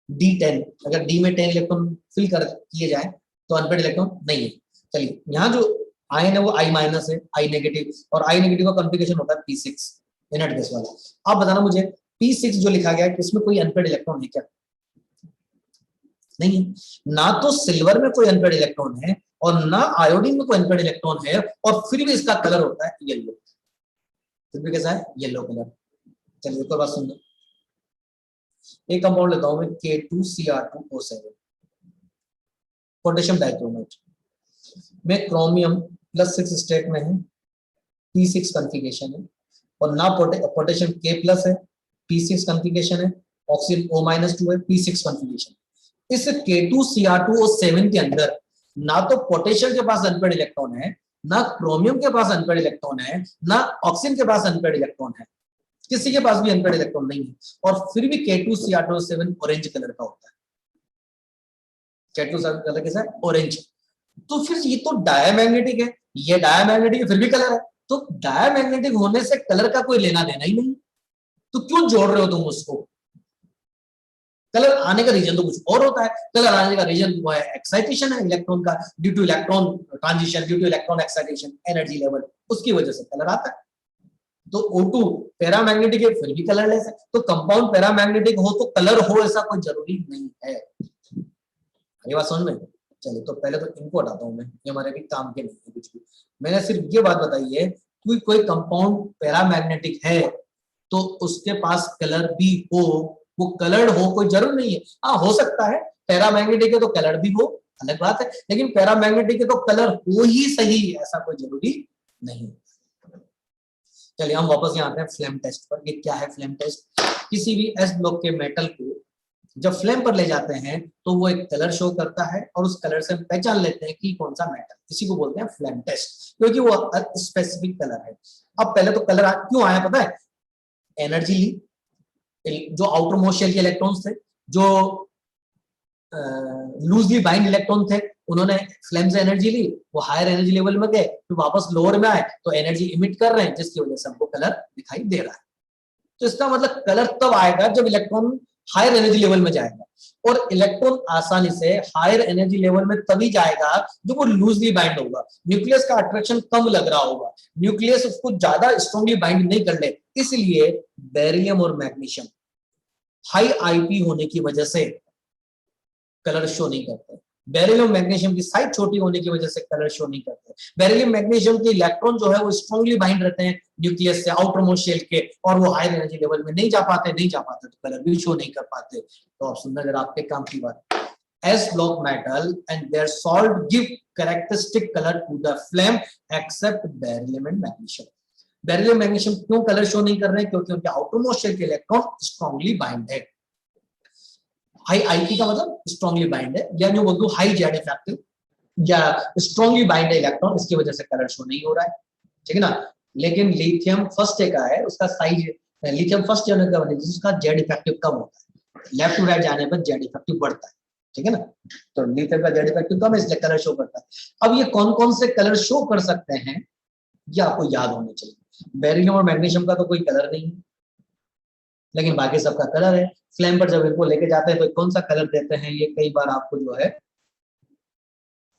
D10, अगर D में 10 इलेक्ट्रॉन फिल कर किए जाए तो अनपेड इलेक्ट्रॉन नहीं है। चलिए, यहाँ जो आयन है वो I- है, I नेगेटिव, और I नेगेटिव का कॉन्फ़िगरेशन होता है P6 इनर्ट गैस वाला। आप बताना मुझे, P6 जो लिखा गया है, इसमें कोई अनपेड इलेक्ट्रॉन है क्या? नहीं है। ना तो सिल्वर में कोई अनपेड इलेक्ट्रॉन है, और ना आयोडीन में कोई अनपेड इलेक्ट्रॉन है, और फिर भी इसका कलर होता है येलो। फिर भी कैसा है? Yellow colour. चलिए एक और बात सुन लो, एक कंपाउंड लेता हूं मैं, K2Cr2O7, पोटेशियम डाइक्रोमेट में क्रोमियम +6 स्टेट में है, P6 कॉन्फ़िगरेशन है, और ना पोटेशियम K+ है, P6 कॉन्फ़िगरेशन है, ऑक्सीजन O-2 है, P6 कॉन्फ़िगरेशन। इस K2Cr2O7 के अंदर ना तो पोटेशियम के पास अनपेड इलेक्ट्रॉन है, ना क्रोमियम के पास अनपेड इलेक्ट्रॉन है, ना ऑक्सीजन के पास अनपेड इलेक्ट्रॉन है, किसी के पास भी अनपेड इलेक्ट्रॉन नहीं है, और फिर भी K2Cr2O7 ऑरेंज कलर का होता है। K2 कलर कैसा है? ऑरेंज। तो फिर ये तो डायमैग्नेटिक है, ये डायमैग्नेटिक है, फिर भी कलर है, तो डायमैग्नेटिक होने से कलर का कोई लेना देना ही नहीं, तो क्यों जोड़ रहे हो तुम उसको? कलर आने का रीजन तो कुछ और होता है, कलर आने का रीजन वो है एक्साइटेशन है इलेक्ट्रॉन का, due two electron transition, due two electron excitation, energy level, उसकी वजह से कलर आता है। तो O2 पैरामैग्नेटिक है, फिर भी कलरलेस है, तो कंपाउंड पैरामैग्नेटिक हो तो कलर हो, ऐसा कोई जरूरी नहीं है। ये बात समझ में? चलिए, तो पहले तो इनको हटाता हूं मैं, ये हमारे भी काम के नहीं है कुछ भी। मैंने सिर्फ ये बात बताई है कि कोई कंपाउंड पैरामैग्नेटिक है तो उसके पास कलर भी हो, वो कलर्ड हो, कोई जरूर नहीं है। हाँ, हो सकता है पैरामैग्नेटिक है तो कलर भी हो, अलग बात है, लेकिन पैरामैग्नेटिक है तो कलर हो ही सही, ऐसा कोई जरूरी नहीं। चलिए हम वापस यहाँ आते हैं फ्लेम टेस्ट पर। ये क्या है फ्लेम टेस्ट? किसी भी एस ब्लॉक के मेटल को जब फ्लेम पर ले जाते हैं तो वो एक कलर शो करता है, और उस कलर से हम पहचान लेते हैं कि कौन सा मेटल, इसी को बोलते हैं फ्लेम टेस्ट, क्योंकि वो स्पेसिफिक कलर है। अब पहले तो कलर क्यों आया पता है? एनर्जी ली, जो आउटर मोस्ट शेल के इलेक्ट्रॉन्स थे, जो लूजली बाइंड इलेक्ट्रॉन थे, उन्होंने फ्लेम से एनर्जी ली, वो हायर एनर्जी लेवल में गए, फिर वापस लोअर में आए तो एनर्जी इमिट कर रहे हैं, जिसकी वजह से हमको कलर दिखाई दे रहा है। तो इसका मतलब कलर तब आएगा जब इलेक्ट्रॉन हायर एनर्जी लेवल में जाएगा, और इलेक्ट्रॉन आसानी से हायर एनर्जी लेवल में तभी जाएगा जब वो लूजली बाइंड होगा, न्यूक्लियस का अट्रैक्शन कम लग रहा होगा, न्यूक्लियस उसको ज्यादा स्ट्रांगली बाइंड नहीं कर ले। इसलिए बेरिलियम और मैग्नीशियम हाई आईपी होने की वजह से कलर शो नहीं करते। बेरिलियम मैग्नीशियम की साइज छोटी होने की वजह से कलर शो नहीं करते। बेरिलियम मैग्नीशियम के इलेक्ट्रॉन जो है वो स्ट्रांगली बाइंड रहते हैं न्यूक्लियस से, आउटर मोस्ट शेल के, और वो हायर एनर्जी लेवल में नहीं जा पाते तो कलर भी शो नहीं कर पाते। तो ऑप्शन नजर आपके काम की बात। S block metal and their salt give characteristic color to the flame except beryllium and magnesium. Beryllium magnesium क्यों कलर शो नहीं कर रहे हैं? क्योंकि उनके आउटर मोस्ट शेल के इलेक्ट्रॉन स्ट्रांगली बाइंड है। हाई आईपी का मतलब स्ट्रांगली बाइंड है, या जो बोल दो हाई जेड इफेक्टिव या स्ट्रांगली बाइंड है इलेक्ट्रॉन, इसकी वजह से कलर शो नहीं हो रहा है, ठीक है ना। लेकिन लिथियम फर्स्ट का है, उसका साइज, लिथियम फर्स्ट यूनिट का बनेगा जिसका जेड इफेक्टिव कम होता है, लेफ्ट टू राइट जाने पर जेड इफेक्टिव बढ़ता है, ठीक है ना। तो लिथियम का जेड इफेक्टिव कम है, इसलिए कलर शो करता है। अब ये कौन कौन से कलर शो कर सकते हैं ये आपको याद होने चाहिए। बेरिलियम और मैग्नीशियम का तो कोई कलर नहीं है, लेकिन बाकी सबका कलर है। फ्लेम पर जब इनको लेके जाते हैं तो कौन सा कलर देते हैं, ये कई बार आपको जो है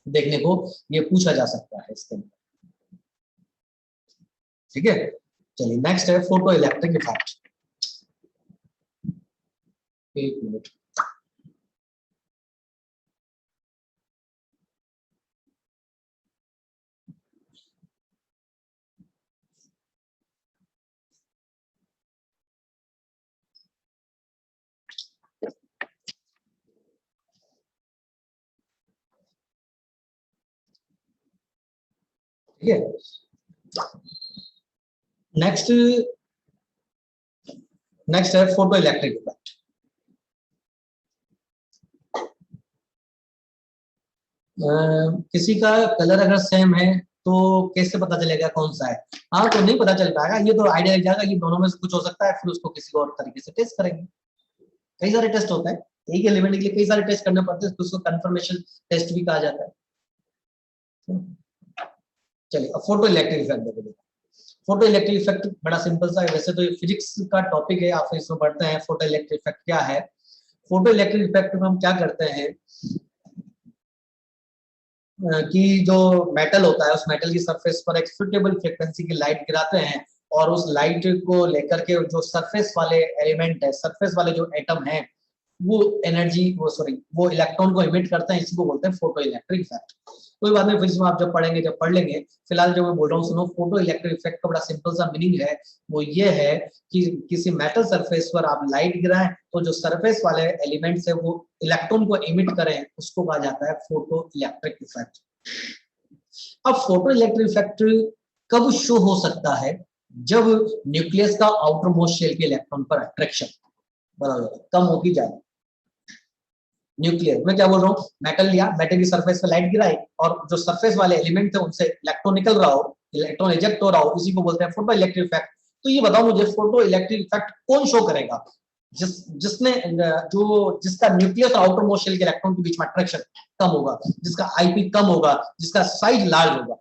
देखने को ये पूछा जा सकता है इसके अंदर, ठीक है। चलिए नेक्स्ट है फोटो इलेक्ट्रिक इफेक्ट। एक मिनट, ठीक है। नेक्स्ट है फोटो इलेक्ट्रिक इफेक्ट। किसी का कलर अगर सेम है तो कैसे पता चलेगा कौन सा है? हाँ, तो नहीं पता चल पाएगा, ये तो आइडिया लग जाएगा ये दोनों में से कुछ हो सकता है, फिर उसको किसी और तरीके से टेस्ट करेंगे। कई सारे टेस्ट होते हैं, एक एलिमेंट के लिए कई सारे टेस्ट करने पड़ते हैं, तो उसको कंफर्मेशन टेस्ट भी कहा जाता है। चलिए अब फोटो इलेक्ट्रिक इफेक्ट देखो। फोटो इलेक्ट्रिक इफेक्ट बड़ा सिंपल सा है, वैसे तो ये फिजिक्स का टॉपिक है, आप इसमें पढ़ते हैं फोटो इलेक्ट्रिक इफेक्ट क्या है। फोटो इलेक्ट्रिक इफेक्ट में हम क्या करते हैं कि जो मेटल होता है उस मेटल की सरफेस पर एक सुटेबल फ्रीक्वेंसी की लाइट गिराते हैं, और उस लाइट को लेकर के जो सरफेस वाले एलिमेंट है, सरफेस वाले जो एटम है, वो एनर्जी वो इलेक्ट्रॉन को इमिट करते हैं, इसको बोलते हैं फोटो इलेक्ट्रिक इफेक्ट। कोई बात नहीं, फिर इसमें आप जब पढ़ेंगे जब पढ़ लेंगे। फिलहाल जो मैं बोल रहा हूँ सुनो, फोटो इलेक्ट्रिक इफेक्ट का बड़ा सिंपल सा मीनिंग है, वो ये है कि किसी मेटल सरफेस पर आप लाइट गिराएं तो जो सरफेस वाले एलिमेंट्स है वो इलेक्ट्रॉन को इमिट करें, उसको कहा जाता है फोटो इलेक्ट्रिक इफेक्ट। अब फोटो इलेक्ट्रिक इफेक्ट कब शो हो सकता है? जब न्यूक्लियस का आउटर मोस्ट शेल के इलेक्ट्रॉन पर अट्रैक्शन कम होती जाए। न्यूक्लियर मैं क्या बोल रहा हूँ, मेटल लिया, मेटल की सरफेस पे लाइट गिराई, और जो सरफेस वाले एलिमेंट थे उनसे इलेक्ट्रॉन निकल रहा हो, इलेक्ट्रॉन इजेक्ट हो रहा हो, इसी को बोलते हैं फोटो इलेक्ट्रिक इफेक्ट। तो ये बताओ मुझे, फोटो इलेक्ट्रिक इफेक्ट कौन शो करेगा? जिसका न्यूक्लियस और आउटर मोस्ट शेल के इलेक्ट्रॉन के बीच में अट्रैक्शन कम होगा, जिसका आईपी कम होगा, जिसका साइज लार्ज होगा।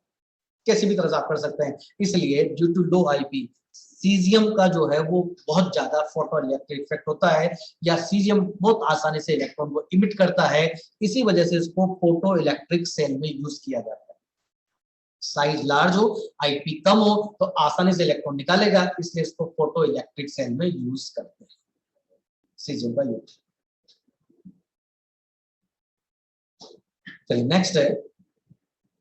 कैसे भी तरह से आप कर सकते हैं। इसलिए due to low IP caesium का जो है वो बहुत ज्यादा फोटो इलेक्ट्रिक इफेक्ट होता है, या सीजियम बहुत आसानी से इलेक्ट्रॉन को इमिट करता है, इसी वजह से इसको फोटो इलेक्ट्रिक सेल में यूज किया जाता है। साइज लार्ज हो, आईपी कम हो, तो आसानी से इलेक्ट्रॉन निकालेगा, इसलिए इसको फोटो इलेक्ट्रिक सेल में यूज करते हैं, सीजियम का यूज। चलिए नेक्स्ट है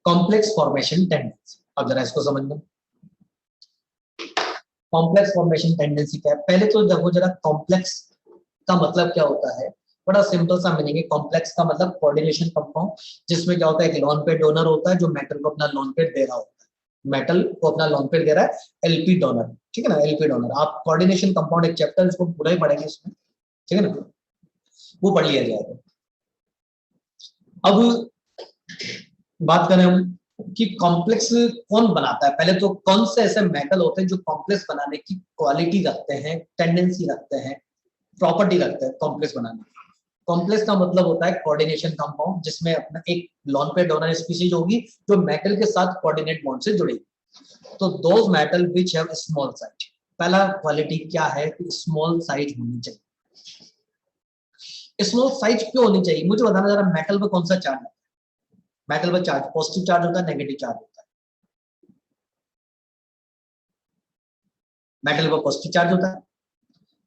कॉम्प्लेक्स फॉर्मेशन टेंडेंसी। अब जरा इसको समझना, कॉम्प्लेक्स फॉर्मेशन टेंडेंसी क्या है। पहले तो देखो जरा कॉम्प्लेक्स का मतलब क्या होता है, बड़ा सिंपल सा मीनिंग है। कॉम्प्लेक्स का मतलब कोऑर्डिनेशन कंपाउंड, जिसमें क्या होता है, एक लॉन पेयर डोनर होता है जो मेटल को अपना लॉन पेयर दे रहा होता है, मेटल को अपना लॉन पेयर दे रहा है, एलपी डोनर, ठीक है ना। एलपी डोनर आप कोऑर्डिनेशन कंपाउंड एक चैप्टर इसको पूरा ही पढ़ेंगे इसमें, ठीक है ना, वो पढ़ लिया जाएगा। अब बात करें हम कि कॉम्प्लेक्स कौन बनाता है। पहले तो कौन से ऐसे मेटल होते हैं जो कॉम्प्लेक्स बनाने की क्वालिटी रखते हैं, टेंडेंसी रखते हैं। प्रॉपर्टी रखता है कॉम्प्लेक्स बनाने की। कॉम्प्लेक्स का मतलब होता है कोऑर्डिनेशन कंपाउंड, जिसमें अपना एक लॉन पेयर डोनर स्पीशीज होगी जो मेटल के साथ कोऑर्डिनेट बॉन्ड से जुड़ेगी। तो those metal which have small size, पहला क्वालिटी क्या है कि स्मॉल साइज होनी चाहिए। स्मॉल साइज क्यों होनी चाहिए, मुझे बताना जरा। मेटल पर कौन सा चार्ज है? मेटल पर चार्ज पॉजिटिव चार्ज होता है, नेगेटिव चार्ज होता है? मेटल पर पॉजिटिव चार्ज होता है।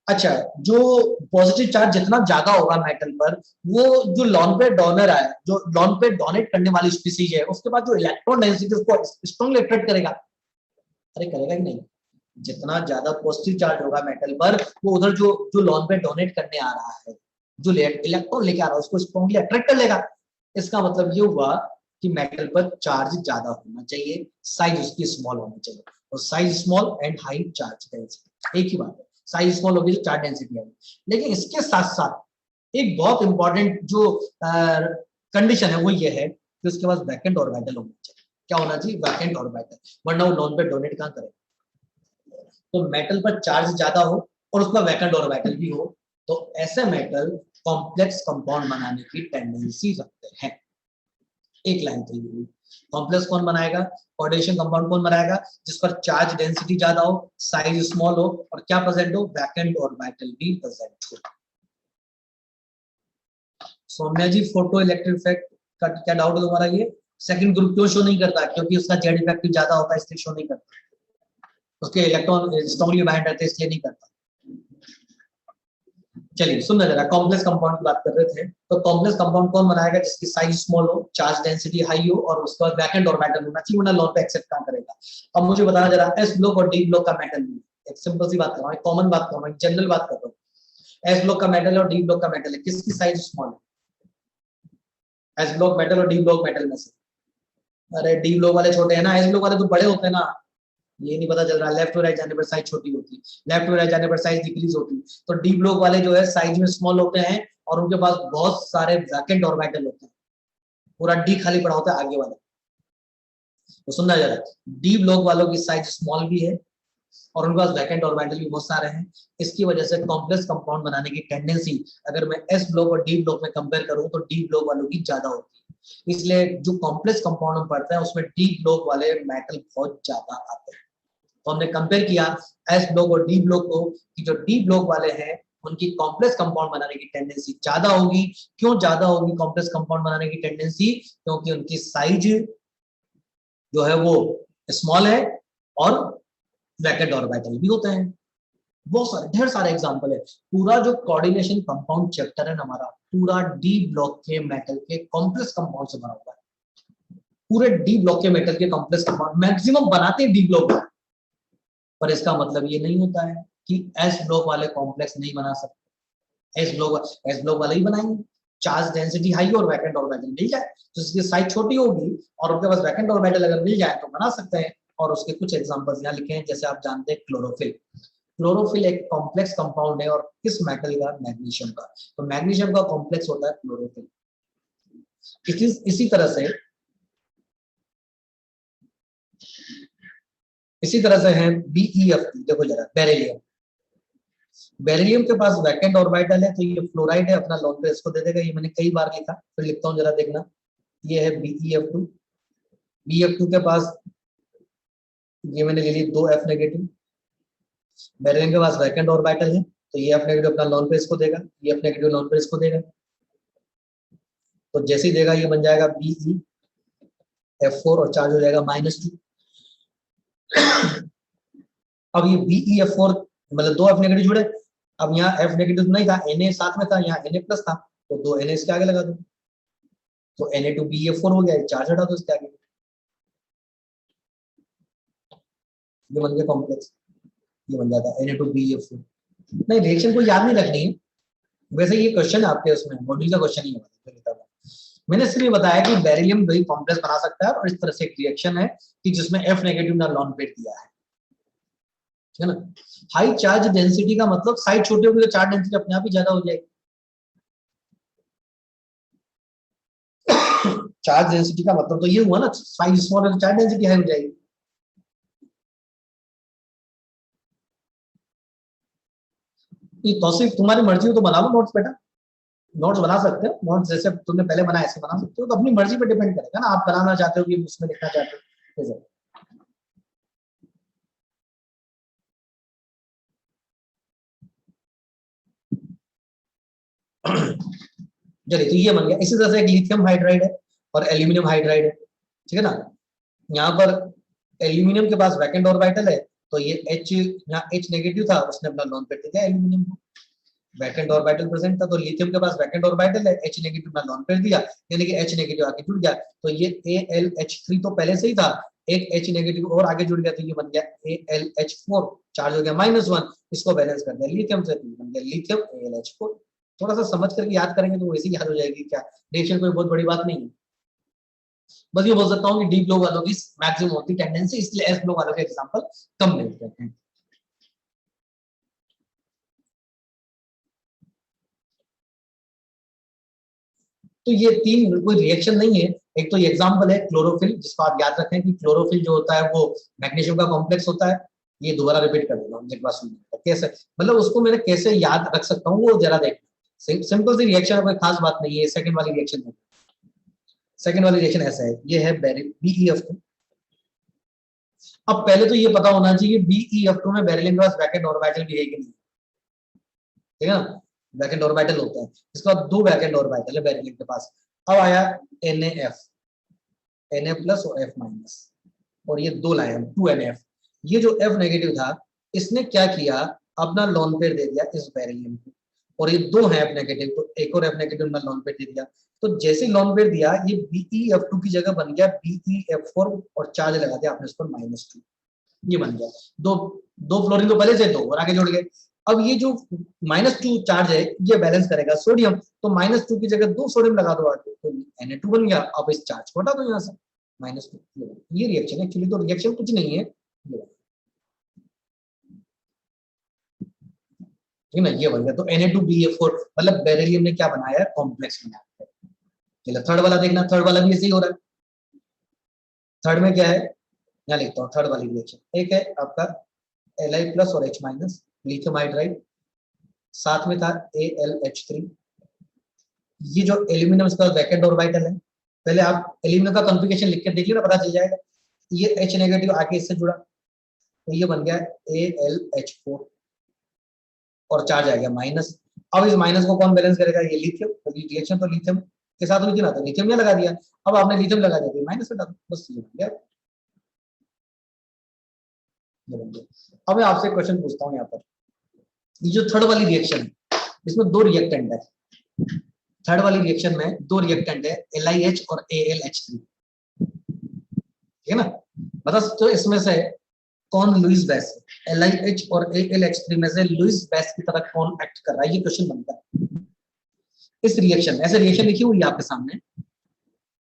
अच्छा, जो पॉजिटिव चार्ज जितना ज्यादा होगा मेटल पर, वो जो लॉन पेयर डोनर है, जो लॉन पेयर डोनेट करने वाली स्पीसीज है, उसके बाद जो इलेक्ट्रॉन डेंसिटी उसको स्ट्रांगली अट्रैक्ट करेगा। अरे करेगा कि नहीं? जितना ज्यादा पॉजिटिव चार्ज होगा मेटल पर, वो उधर जो जो लॉन पेयर डोनेट करने आ रहा है, जो इलेक्ट्रॉन लेके आ रहा है, उसको स्ट्रांगली अट्रैक्ट कर लेगा। इसका मतलब ये हुआ कि मेटल पर चार्ज ज्यादा होना चाहिए, साइज उसकी स्मॉल होनी चाहिए। और size small and high charge density एक ही बात है। साइज स्मॉल होगी तो चार्ज डेंसिटी आएगी। लेकिन इसके साथ साथ एक बहुत इंपॉर्टेंट जो कंडीशन है वो ये है कि उसके पास वैकेंट ऑर्बिटल होना चाहिए। क्या होना चाहिए? वैकेंट ऑर्बिटल, वरना वो लॉन पेयर डोनेट कहां करेगा। तो मेटल पर चार्ज ज्यादा हो और उसका वैकेंट ऑर्बिटल भी हो, तो ऐसे मेटल कॉम्प्लेक्स कंपाउंड बनाने की टेंडेंसी रखते हैं। एक लाइन थी। कॉम्प्लेक्स कौन बनाएगा? कोऑर्डिनेशन कंपाउंड कौन बनाएगा? जिस पर चार्ज डेंसिटी ज्यादा हो, साइज स्मॉल हो और क्या प्रेजेंट हो? वैकेंट ऑर्बिटल भी प्रेजेंट हो। सौम्या जी, फोटो इलेक्ट्रिक इफेक्ट का क्या डाउट है तुम्हारा? ये सेकंड ग्रुप क्यों शो नहीं करता? क्योंकि उसका जेड इफेक्टिव ज्यादा होता है, इसलिए शो नहीं करता। उसके इलेक्ट्रॉन स्ट्रांगली बाइंड रहते हैं, इसलिए नहीं करता। चलिए सुनना जरा, कॉम्प्लेक्स कंपाउंड की बात कर रहे थे। तो कॉम्प्लेक्स कंपाउंड कौन बनाएगा? जिसकी साइज स्मॉल हो, चार्ज डेंसिटी हाई हो और उसके बाद वैकेंट ऑर्बिटल होना चाहिए, वरना लॉन पे एक्सेप्ट कहां करेगा। अब मुझे बताना जरा, एस ब्लॉक और डी ब्लॉक का मेटल, एक सिंपल सी बात कर रहा हूँ, कॉमन बात कर रहा हूँ, जनरल बात कर रहा हूँ। एस ब्लॉक का मेटल और डी ब्लॉक का मेटल है, किसकी साइज स्मॉल है? एस ब्लॉक मेटल और डी ब्लॉक मेटल में से? अरे डी ब्लॉक वाले छोटे हैं ना, एस ब्लॉक वाले तो बड़े होते हैं ना। ये नहीं पता चल रहा, लेफ्ट टू राइट जाने पर साइज छोटी होती है, लेफ्ट टू राइट जाने पर साइज डिक्रीज होती है। तो डी ब्लॉक वाले जो है साइज में स्मॉल होते हैं और उनके पास बहुत सारे वैकेंट ऑर्बिटल होते हैं, पूरा डी खाली पड़ा होता है आगे वाला। तो सुनना जरा, डी ब्लॉक वालों की साइज स्मॉल भी है और उनके पास वैकेंट ऑर्बिटल भी बहुत सारे हैं। इसकी वजह से कॉम्प्लेक्स कंपाउंड बनाने की टेंडेंसी, अगर मैं एस ब्लॉक और डी ब्लॉक में कंपेयर करूं, तो डी ब्लॉक वालों की ज्यादा होती है। इसलिए जो कॉम्प्लेक्स कंपाउंड हम पढ़ते हैं उसमें डी ब्लॉक वाले मेटल बहुत ज्यादा आते हैं। तो हमने कंपेयर किया एस ब्लॉक और डी ब्लॉक को, कि जो डी ब्लॉक वाले हैं उनकी कॉम्प्लेक्स कंपाउंड बनाने की टेंडेंसी ज्यादा होगी। क्यों ज्यादा होगी कॉम्प्लेक्स कंपाउंड बनाने की टेंडेंसी? क्योंकि उनकी साइज जो है वो स्मॉल है और वैकेंट ऑर्बिटल भी होते हैं। बहुत सारे, ढेर सारे एग्जांपल है। पूरा जो कोऑर्डिनेशन कंपाउंड चैप्टर है ना हमारा, पूरा डी ब्लॉक के मेटल के कॉम्प्लेक्स कंपाउंड से बना हुआ है। पूरे डी ब्लॉक के मेटल के कॉम्प्लेक्स कंपाउंड मैक्सिमम बनाते हैं डी ब्लॉक, पर इसका मतलब ये नहीं होता है कि एस ब्लॉक वाले कॉम्प्लेक्स नहीं बना सकते। एस ब्लॉक वाले ही बनाएंगे। चार्ज डेंसिटी हाई और वैकेंट ऑर्बिटल मिल जाए तो इसकी साइज छोटी होगी और उनके पास वैकेंट ऑर्बिटल अगर मिल जाए तो बना सकते हैं। और उसके कुछ एग्जांपल्स यहाँ लिखे हैं, जैसे आप जानते हैं क्लोरोफिल। क्लोरोफिल एक कॉम्प्लेक्स कंपाउंड है, और किस मेटल का? मैग्नीशियम का। तो मैग्नीशियम का कॉम्प्लेक्स होता है क्लोरोफिल। इसी तरह से है BeF, देखो जरा, बेरिलियम। बेरिलियम के पास वैकेंट ऑर्बिटल है, तो ये फ्लोराइड है, अपना लॉन पेयर इसको दे देगा। ये मैंने कई बार लिखा, फिर लिखता हूँ जरा देखना। ये है BeF2। BeF2 के पास ये मैंने ले ली 2 F नेगेटिव। बेरिलियम के पास वैकेंट ऑर्बिटल है, तो ये F नेगेटिव अपना लॉन पेयर इसको देगा, ये F नेगेटिव लॉन पेयर इसको देगा। तो जैसे ही देगा ये बन जाएगा BeF4 और चार्ज हो जाएगा -2। अब ये BeF4 मतलब 2 F नेगेटिव जुड़े। अब यहाँ F नेगेटिव नहीं था, Na साथ में था, यहाँ Na प्लस था, तो 2 Na इसके आगे लगा दो, तो Na2BeF4 हो गया, चार्ज हटा दो इसके आगे, ये बन गया कॉम्प्लेक्स। ये बन जाता है Na2BeF4। नहीं, रिएक्शन को याद नहीं रखनी है, वैसे ये क्वेश्चन आपके उसमें मॉड्यूल का क्वेश्चन ही है। मैंने सिर्फ ये बताया कि बेरिलियम वही कॉम्प्लेक्स बना सकता है, और इस तरह से एक रिएक्शन है कि जिसमें F नेगेटिव ना लॉन पेयर दिया है, ठीक है ना। हाई चार्ज डेंसिटी का मतलब साइज छोटी होगी तो चार्ज डेंसिटी अपने आप ही ज्यादा हो जाएगी। चार्ज डेंसिटी का मतलब तो ये हुआ ना, साइज स्मॉल है तो चार्ज डेंसिटी हाई हो जाएगी। ये तौसीफ तुम्हारी मर्जी हो तो बना लो नोट्स बेटा, नोट्स बना सकते हो, नोट्स जैसे तुमने पहले बनाया ऐसे बना सकते हो, तो अपनी मर्जी पे डिपेंड करेगा ना, आप बनाना चाहते हो कि उसमें लिखना चाहते हो तो। चलिए तो ये बन गया। इसी तरह से एक लिथियम हाइड्राइड है और एल्यूमिनियम हाइड्राइड है, ठीक है ना। यहाँ पर एल्यूमिनियम के पास वैकेंट ऑर्बिटल है, तो ये H, यहाँ H नेगेटिव था, उसने अपना लॉन पेयर दे दिया एल्यूमिनियम को। वैकेंट ऑर्बिटल प्रेजेंट था, तो लिथियम के पास वैकेंट ऑर्बिटल है, H नेगेटिव अपना लॉन पेयर दिया, यानी कि H नेगेटिव आगे जुड़ गया, तो ये AlH3 तो पहले से ही था, एक H नेगेटिव और आगे जुड़ गया, तो ये बन गया AlH4, चार्ज हो गया -1, इसको बैलेंस कर दिया लिथियम से, तो बन गया लिथियम AlH4। थोड़ा सा समझ करके याद करेंगे तो वैसे ही याद हो जाएगी, क्या रिएक्शन कोई बहुत बड़ी बात नहीं है। बस ये बोल सकता हूँ कि डी ब्लॉक वालों की मैक्सिमम होती टेंडेंसी, इसलिए एस ब्लॉक वालों के एग्जांपल कम मिलते हैं। तो ये तीन कोई रिएक्शन नहीं है। एक तो ये एग्जांपल है क्लोरोफिल, जिसको आप याद रखें कि क्लोरोफिल जो होता है वो मैग्नीशियम का कॉम्प्लेक्स होता है। ये दोबारा रिपीट कर देता हूँ, एक बार सुनिए कैसे, मतलब उसको मैंने कैसे याद रख सकता हूँ वो जरा देखना। सिंपल सी रिएक्शन है, कोई खास बात नहीं है। सेकंड वाली रिएक्शन है, सेकंड वाली रिएक्शन ऐसा है, ये है BeF2। अब पहले तो ये पता होना चाहिए BeF2 में बेरिलियम के पास वैकेंट ऑर्बिटल भी है कि नहीं, ठीक है ना। वैकेंट ऑर्बिटल होता है, इसके बाद दो वैकेंट ऑर्बिटल है बेरिलियम के पास। अब आया NaF, Na प्लस और F माइनस, और ये दो लाए हम 2NF। ये जो F नेगेटिव था, इसने क्या किया, अपना लॉन पेयर दे दिया इस बेरिलियम को, और ये दो है F नेगेटिव, तो एक और F नेगेटिव में लॉन पेयर दे दिया। तो जैसे लॉन पेयर दिया, ये BeF2 की जगह बन गया BeF4, और चार्ज लगा दिया आपने उस पर -2, ये बन गया। दो दो फ्लोरीन तो पहले से, दो और आगे जोड़ गए। अब ये जो -2 चार्ज है, ये बैलेंस करेगा सोडियम, तो -2 की जगह दो सोडियम लगा दो आगे, तो Na2 बन गया। अब इस चार्ज को हटा दो यहाँ से, -2। ये रिएक्शन एक्चुअली तो रिएक्शन कुछ नहीं है, ठीक है ना, ये बन गया। तो Na2BA4, मतलब बेरिलियम ने क्या बनाया है, कॉम्प्लेक्स बनाया है। चलो थर्ड वाला देखना, थर्ड वाला भी ऐसे ही हो रहा है। थर्ड में क्या है, यहाँ लिखता हूँ थर्ड वाली रिएक्शन। एक है आपका Li प्लस और H माइनस लिथियम हाइड्राइड, साथ में था AlH3। ये जो एल्यूमिनियम, इसका वैकेंट ऑर्बिटल है। पहले आप एल्यूमिनियम का कॉन्फ़िगरेशन लिख के देख लेना, पता चल जाएगा। ये H नेगेटिव आके इससे जुड़ा, तो ये बन गया AlH4, और चार्ज आ गया माइनस। अब इस माइनस को कौन बैलेंस करेगा, ये लिथियम, तो रिएक्शन तो लिथियम के साथ हुई थी ना, तो लिथियम यहाँ लगा दिया। अब आपने लिथियम लगा दिया, माइनस हटा दो, बस ये बन गया। अब मैं आपसे क्वेश्चन पूछता हूँ यहाँ पर, ये जो थर्ड वाली रिएक्शन है, इसमें दो रिएक्टेंट है। थर्ड वाली रिएक्शन में दो रिएक्टेंट है, LiH और AlH3, ठीक है ना। बता सकते हो इसमें से कौन लुईस बेस है, LiH और AlH3 में से लुईस बेस की तरह कौन एक्ट कर रहा है, ये क्वेश्चन बनता है इस रिएक्शन में। ऐसे रिएक्शन लिखी हुई है आपके सामने,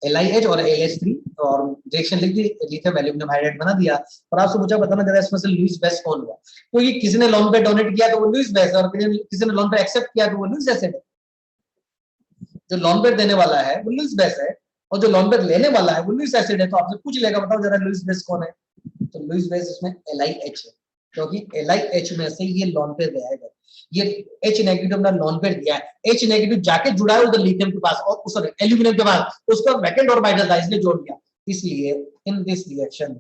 LiH और AlH3, और रिएक्शन लिख दी, लिथियम एल्यूमिनियम हाइड्राइड बना दिया, और आपसे पूछा बताना जरा इसमें से लुईस बेस कौन हुआ। क्योंकि तो किसी ने लॉन पे डोनेट किया तो वो लुईस बेस है, और किसी ने लॉन पे एक्सेप्ट किया तो वो लुईस एसिड है। जो लॉन पेड देने वाला है वो लुईस बेस है, और जो लॉन पेड लेने वाला है वो लुईस एसिड है। तो आपसे पूछ लेगा बताओ जरा लुईस बेस कौन है, तो लुईस बेस इसमें LiH है, क्योंकि LiH में से ये लॉन पेड गया है, ये H नेगेटिव अपना लॉन पेड दिया है, H नेगेटिव जाके जुड़ा है उधर लिथियम के पास, और सॉरी एल्यूमिनियम के पास, उसका वैकेंट ऑर्बिटल था इसलिए जोड़ दिया। इसलिए in this reaction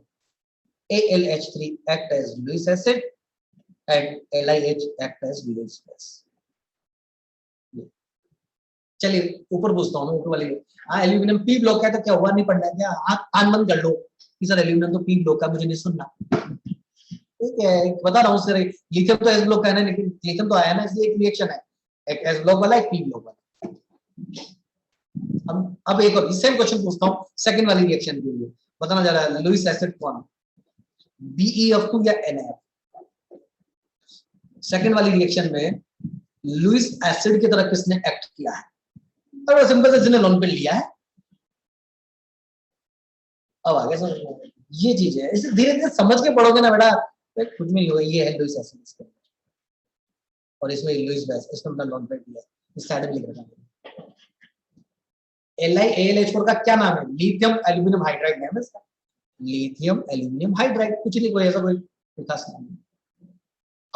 AlH3 act as Lewis acid and LiH act as Lewis base। चलिए ऊपर पूछता हूँ, ऊपर वाली। हाँ एल्यूमिनियम P ब्लॉक का, तो क्या हुआ, नहीं पढ़ना है क्या, कान बंद कर लो कि सर एल्यूमिनियम तो P ब्लॉक का, मुझे नहीं सुनना, ठीक है। बता रहा हूँ सर, लिथियम तो S ब्लॉक का है ना, लेकिन लिथियम तो आया ना, इसलिए एक रिएक्शन है, एक S ब्लॉक वाला, एक P ब्लॉक वाला। अब एक और सेम क्वेश्चन पूछता हूँ सेकंड वाली रिएक्शन के लिए, बताना जा रहा है लुईस एसिड कौन, BeF2 या NaF। सेकंड वाली रिएक्शन में लुईस एसिड की तरह किसने एक्ट किया है, और सिंपल से जिसने लोन पे लिया है। अब आगे समझ में, ये चीज है, इसे धीरे धीरे समझ के पढ़ोगे ना बेटा, तो कुछ भी नहीं होगा। ये है लुईस एसिड इसके, और इसमें लुईस बेस, इसने अपना लोन पे लिया, इस साइड में लिख रखा है। LiAlH4 का क्या नाम है, लिथियम एल्यूमिनियम हाइड्राइड नाम है इसका, लिथियम एल्यूमिनियम हाइड्राइड, कुछ नहीं, कोई ऐसा कोई खास नाम नहीं।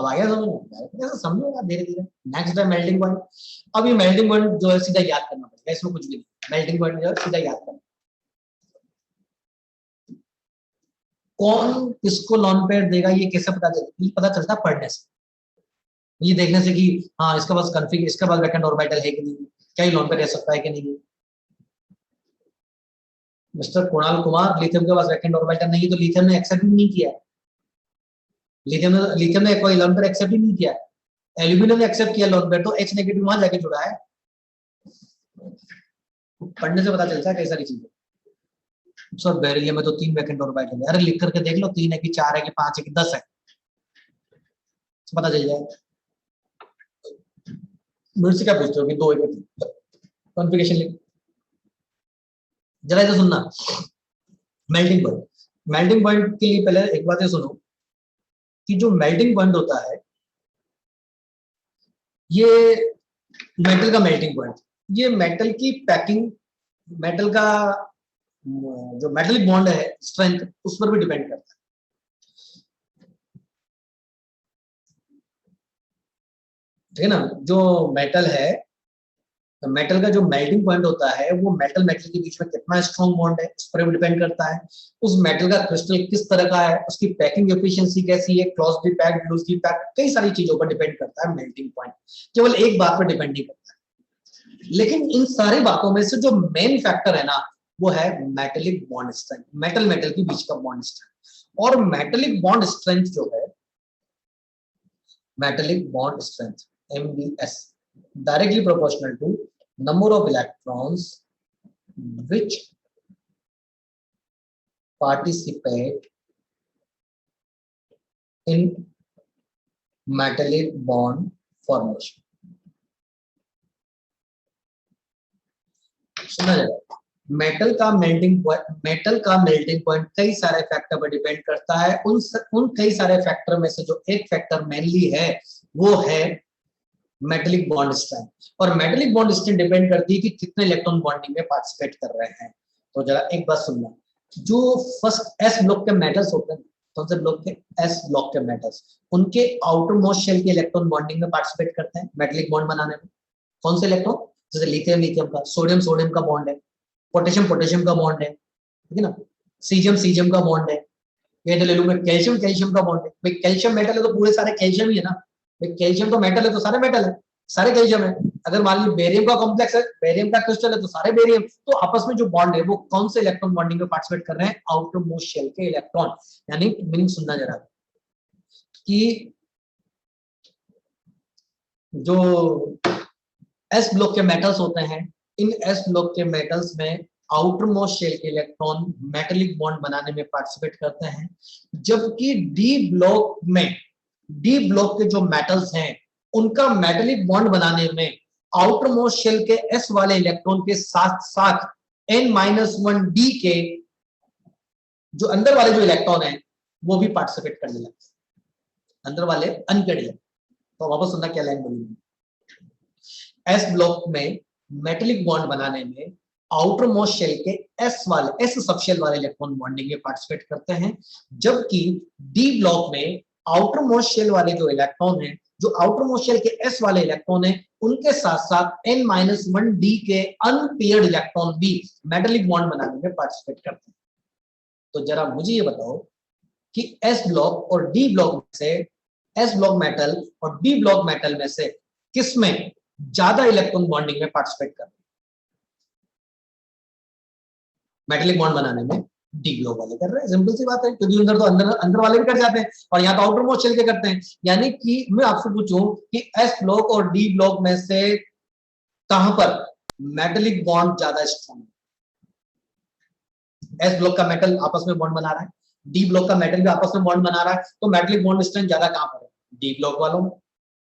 अब आ गया समझ में, ऐसा समझेगा धीरे धीरे। नेक्स्ट है मेल्टिंग पॉइंट। अब ये मेल्टिंग पॉइंट जो है सीधा याद करना पड़ेगा, इसमें कुछ भी नहीं। मेल्टिंग पॉइंट जो है सीधा याद करना, कौन किसको लॉन पेयर देगा ये कैसे पता चलता, ये पता चलता है पढ़ने से, ये देखने से कि हाँ इसके पास कन्फिग, इसके पास वैकेंट ऑर्बिटल है कि नहीं, क्या ये लॉन पेयर रह सकता है कि नहीं। मिस्टर कुणाल कुमार, लिथियम के पास वैकेंट ऑर्बिटल नहीं है तो लिथियम ने एक्सेप्ट नहीं किया। लिथियम ने कोई लॉन पेयर एक्सेप्ट ही नहीं किया। एल्यूमिनियम ने एक्सेप्ट किया लॉन पेयर, तो एच नेगेटिव वहां जाके जुड़ा है। पढ़ने से पता चलता है कई सारी चीजें। सर बेरिलियम में तो 3 वैकेंट ऑर्बिटल है, अरे लिख करके देख लो 3 है कि 4 है कि 5 है कि 10 है, पता चल जाए। मेरे से क्या पूछते हो कि 2 है कि 3, कॉन्फ़िगरेशन लिख। जरा इसे सुनना, मेल्टिंग पॉइंट। मेल्टिंग पॉइंट के लिए पहले एक बात ये सुनो कि जो मेल्टिंग पॉइंट होता है, ये मेटल का मेल्टिंग पॉइंट, ये मेटल की पैकिंग, मेटल का जो मेटलिक बॉन्ड है स्ट्रेंथ, उस पर भी डिपेंड करता है। ठीक है ना, जो मेटल है, तो मेटल का जो मेल्टिंग पॉइंट होता है वो मेटल मेटल के बीच में कितना स्ट्रॉन्ग बॉन्ड है उस पर भी डिपेंड करता है। उस मेटल का क्रिस्टल किस तरह का है, उसकी पैकिंग एफिशिएंसी कैसी है, क्लोजली पैक्ड लूजली पैक्ड, कई सारी चीजों पर डिपेंड करता है मेल्टिंग पॉइंट। केवल एक बात पर डिपेंड नहीं करता है। लेकिन इन सारी बातों में से जो मेन फैक्टर है ना, वो है metallic bond strength, metal metal के बीच का बॉन्ड स्ट्रेंथ। और मेटेलिक बॉन्ड स्ट्रेंथ जो है, metallic bond strength MBS, directly proportional to number of electrons which participate in metallic bond formation। सुना जाएगा, मेटल का मेल्टिंग पॉइंट, मेटल का मेल्टिंग पॉइंट कई सारे फैक्टर पर डिपेंड करता है। उन कई सारे फैक्टर में से जो एक फैक्टर मेनली है वो है मेटेलिक बॉन्ड स्ट्रेंथ। और मेटेलिक बॉन्ड स्ट्रेंथ डिपेंड करती है कि कितने इलेक्ट्रॉन बॉन्डिंग में पार्टिसिपेट कर रहे हैं। तो जरा एक बात सुनना, जो फर्स्ट एस ब्लॉक के मेटल्स होते हैं, कौन से ब्लॉक के, एस ब्लॉक के मेटल्स, उनके आउटर मोस्ट शेल के इलेक्ट्रॉन बॉन्डिंग में पार्टिसिपेट करते हैं मेटेलिक बॉन्ड बनाने में। कौन से इलेक्ट्रॉन, जैसे लिथियम लिथियम का, सोडियम सोडियम का बॉन्ड है, पोटेशियम पोटेशियम का बॉन्ड है, ठीक है ना, सीजियम सीजियम का बॉन्ड है, ये ले लूंगा कैल्शियम कैल्शियम का बॉन्ड है। भाई कैल्शियम मेटल है तो पूरे सारे कैल्शियम ही है ना, भाई कैल्शियम तो मेटल है तो सारे मेटल है, सारे कैल्शियम है। अगर मान ली बेरियम का कॉम्प्लेक्स है, बेरियम का क्रिस्टल है तो सारे बेरियम। तो आपस में जो बॉन्ड है वो कौन से इलेक्ट्रॉन बॉन्डिंग में पार्टिसिपेट कर रहे हैं, आउटर मोस्ट शेल के इलेक्ट्रॉन। यानी मीनिंग सुनना जरा, कि जो एस ब्लॉक के मेटल्स होते हैं, इन एस ब्लॉक के मेटल्स में आउटर मोस्ट शेल के इलेक्ट्रॉन मेटेलिक बॉन्ड बनाने में पार्टिसिपेट करते हैं। जबकि डी ब्लॉक में, डी ब्लॉक के जो मेटल्स हैं उनका मेटेलिक बॉन्ड बनाने में आउटर मोस्ट शेल के एस वाले इलेक्ट्रॉन के साथ साथ N-1 डी के जो अंदर वाले जो इलेक्ट्रॉन है वो भी पार्टिसिपेट करने लगते हैं, अंदर वाले अनपेड इलेक्ट्रॉन। तो वापस सुनना क्या लाइन बोली, एस ब्लॉक में मेटेलिक बॉन्ड बनाने में आउटर मोस्ट शेल के एस वाले, एस सबशेल वाले इलेक्ट्रॉन बॉन्डिंग में पार्टिसिपेट करते हैं। जबकि डी ब्लॉक में आउटर मोस्ट शेल वाले जो इलेक्ट्रॉन है, जो आउटर मोस्ट शेल के एस वाले इलेक्ट्रॉन है, उनके साथ साथ N-1 डी के अनपेयर्ड इलेक्ट्रॉन भी मेटेलिक बॉन्ड बनाने में पार्टिसिपेट करते हैं। तो जरा मुझे ये बताओ कि एस ब्लॉक और डी ब्लॉक में से, एस ब्लॉक मेटल और डी ब्लॉक मेटल में से किसमें ज्यादा इलेक्ट्रॉन बॉन्डिंग में पार्टिसिपेट कर रहे हैं मेटेलिक बॉन्ड बनाने में, डी ब्लॉक वाले कर रहे हैं। सिंपल सी बात है, क्योंकि अंदर तो अंदर अंदर वाले भी कर जाते हैं और यहाँ तो आउटर मोस्ट शेल के करते हैं। यानी कि मैं आपसे पूछूं कि एस ब्लॉक और डी ब्लॉक में से कहां पर मेटेलिक बॉन्ड ज्यादा स्ट्रॉन्ग है। एस ब्लॉक का मेटल आपस में बॉन्ड बना रहा है, डी ब्लॉक का मेटल भी आपस में बॉन्ड बना रहा है, तो मेटेलिक बॉन्ड स्ट्रेंथ ज्यादा कहां पर है, डी ब्लॉक वालों में।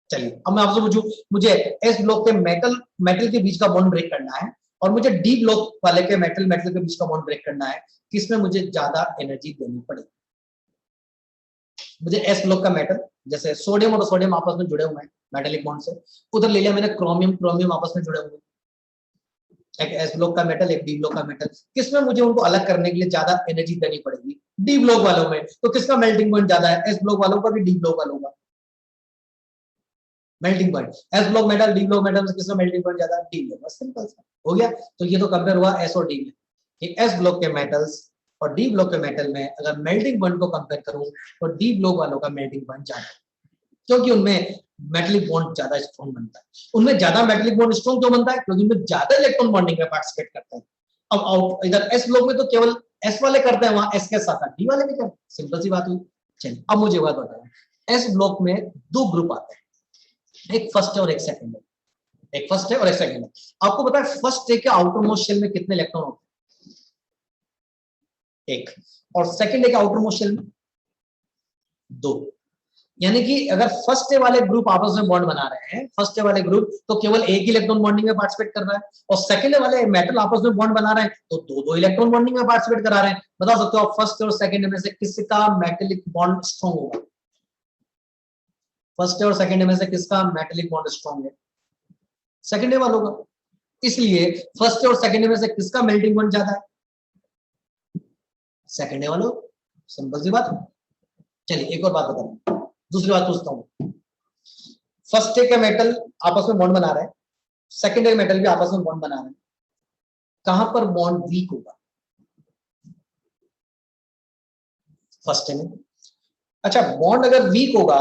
चलिए अब मैं आपसे पूछूं, मुझे एस ब्लॉक के मेटल मेटल के बीच का बॉन्ड ब्रेक करना है और मुझे डी ब्लॉक वाले के मेटल मेटल के बीच का बॉन्ड ब्रेक करना है, किसमें मुझे ज्यादा एनर्जी देनी पड़ेगी। मुझे एस ब्लॉक का मेटल, जैसे सोडियम और सोडियम आपस में जुड़े हुए हैं मेटेलिक बॉन्ड से, उधर ले लिया मैंने क्रोमियम क्रोमियम आपस में जुड़े हुए हैं, एक एस ब्लॉक का मेटल एक डी ब्लॉक का मेटल, किसमें मुझे उनको अलग करने के लिए ज्यादा एनर्जी देनी पड़ेगी, डी ब्लॉक वालों में। तो किसका मेल्टिंग पॉइंट ज्यादा है, एस ब्लॉक वालों का कि डी ब्लॉक वालों का। Melting point. S block metal D block metal में किसका मेल्टिंग पॉइंट ज्यादा, डी ब्लॉक, बस सिंपल सा हो गया। तो ये तो कंपेयर हुआ एस और डी में कि एस ब्लॉक के मेटल्स और डी ब्लॉक के मेटल में अगर मेल्टिंग पॉइंट को कंपेयर करूं तो डी ब्लॉक वालों का मेल्टिंग पॉइंट ज्यादा, क्योंकि उनमें मेटलिक बॉन्ड ज्यादा स्ट्रॉन्ग बनता है। उनमें ज्यादा मेटलिक बॉन्ड स्ट्रॉन्ग क्यों बनता है, क्योंकि उनमें ज्यादा इलेक्ट्रॉन बॉन्डिंग में पार्टिसिपेट करते हैं। अब आउट इधर एस ब्लॉक में तो केवल एस वाले करते हैं, वहां एस के साथ साथ डी वाले भी करते हैं, सिंपल सी बात हुई। चलिए अब मुझे बात बताओ, एस ब्लॉक में दो ग्रुप आते हैं, एक फर्स्ट है और एक सेकंड है, एक फर्स्ट है और एक सेकंड है। आपको पता है फर्स्ट डे के आउटर मोस्ट शेल में कितने इलेक्ट्रॉन होते हैं, एक, और सेकंड डे के आउटर मोस्ट शेल में दो। यानी कि अगर फर्स्ट डे वाले ग्रुप आपस में बॉन्ड बना रहे हैं, फर्स्ट डे वाले ग्रुप तो केवल एक ही इलेक्ट्रॉन बॉन्डिंग में पार्टिसिपेट कर रहा है, और सेकंड डे वाले मेटल आपस में बॉन्ड बना रहे हैं तो दो दो इलेक्ट्रॉन बॉन्डिंग में पार्टिसिपेट करा रहे हैं। बता सकते हो आप फर्स्ट और सेकंड डे में से किसका मेटेलिक बॉन्ड स्ट्रॉन्ग होगा, फर्स्ट डे और सेकंड डे में से किसका मेटेलिक बॉन्ड स्ट्रॉन्ग है, सेकंड डे वालों का। इसलिए फर्स्ट डे और सेकंड डे में से किसका मेल्टिंग पॉइंट ज्यादा है, सेकंड डे वालों, सिंपल सी बात। चलिए एक और बात बताऊं, दूसरी बात पूछता हूं, फर्स्ट डे के मेटल आपस में बॉन्ड बना रहे हैं, सेकंड डे मेटल भी आपस में बॉन्ड बना रहे हैं, कहां पर बॉन्ड वीक होगा, फर्स्ट डे में। अच्छा बॉन्ड अगर वीक होगा,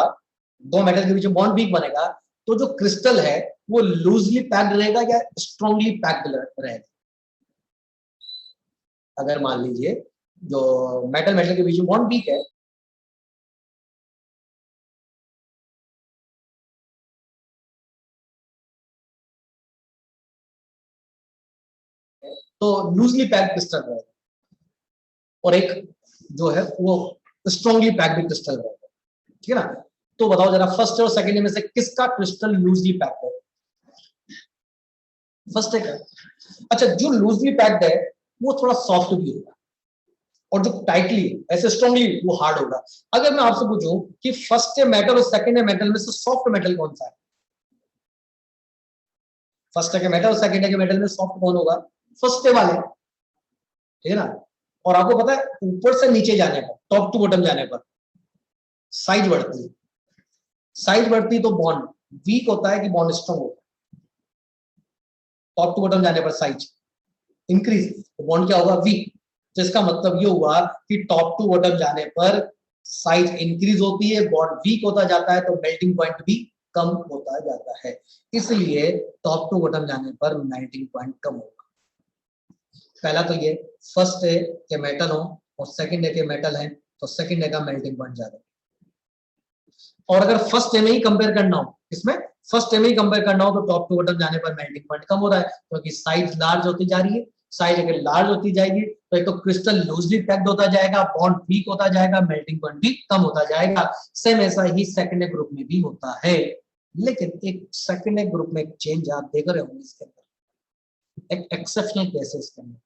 दो मेटल के बीच में बॉन्ड वीक बनेगा, तो जो क्रिस्टल है वो लूजली पैक्ड रहेगा या स्ट्रांगली पैक्ड रहेगा। अगर मान लीजिए जो मेटल मेटल के बीच में बॉन्ड वीक है, तो लूजली पैक्ड क्रिस्टल रहेगा, और एक जो है वो स्ट्रांगली पैक्ड क्रिस्टल रहेगा, ठीक है ना। तो बताओ जरा फर्स्ट और सेकंड में से किसका क्रिस्टल लूजली पैक्ड है, फर्स्ट है। अच्छा जो लूजली पैक्ड है वो थोड़ा सॉफ्ट भी होगा, और जो टाइटली ऐसे स्ट्रांगली वो हार्ड होगा। अगर मैं आपसे पूछूं कि फर्स्ट मेटल और सेकंड मेटल में से सॉफ्ट मेटल कौन सा है, फर्स्ट के मेटल और सेकंड के मेटल में सॉफ्ट कौन होगा, फर्स्ट वाले, ठीक है ना। और आपको पता है ऊपर से नीचे जाने पर, टॉप टू बॉटम जाने पर साइज बढ़ती है, साइज बढ़ती तो बॉन्ड वीक होता है कि बॉन्ड स्ट्रांग होता है, टॉप टू बॉटम जाने पर साइज इंक्रीज तो बॉन्ड क्या होगा, वीक। तो इसका मतलब ये हुआ कि टॉप टू बॉटम जाने पर साइज इंक्रीज होती है, बॉन्ड वीक होता जाता है, तो मेल्टिंग पॉइंट भी कम होता जाता है। इसलिए टॉप टू बॉटम जाने पर मेल्टिंग पॉइंट कम होगा। पहला तो ये फर्स्ट डे के मेटल हो और सेकंड डे के मेटल है तो सेकंड डे का मेल्टिंग पॉइंट ज्यादा। और अगर फर्स्ट डे में ही कंपेयर करना हो, इसमें फर्स्ट डे में ही कंपेयर करना हो तो टॉप टू बॉटम जाने पर मेल्टिंग पॉइंट कम हो रहा है, क्योंकि साइज लार्ज होती जा रही है। साइज अगर लार्ज होती जाएगी तो एक तो क्रिस्टल लूजली पैक्ड होता जाएगा, बॉन्ड वीक होता जाएगा, मेल्टिंग पॉइंट भी कम होता जाएगा। सेम ऐसा ही सेकंड ग्रुप में भी होता है, लेकिन एक सेकंड ग्रुप में एक चेंज आप देख रहे होंगे इसके अंदर, एक एक्सेप्शनल केस है इसके अंदर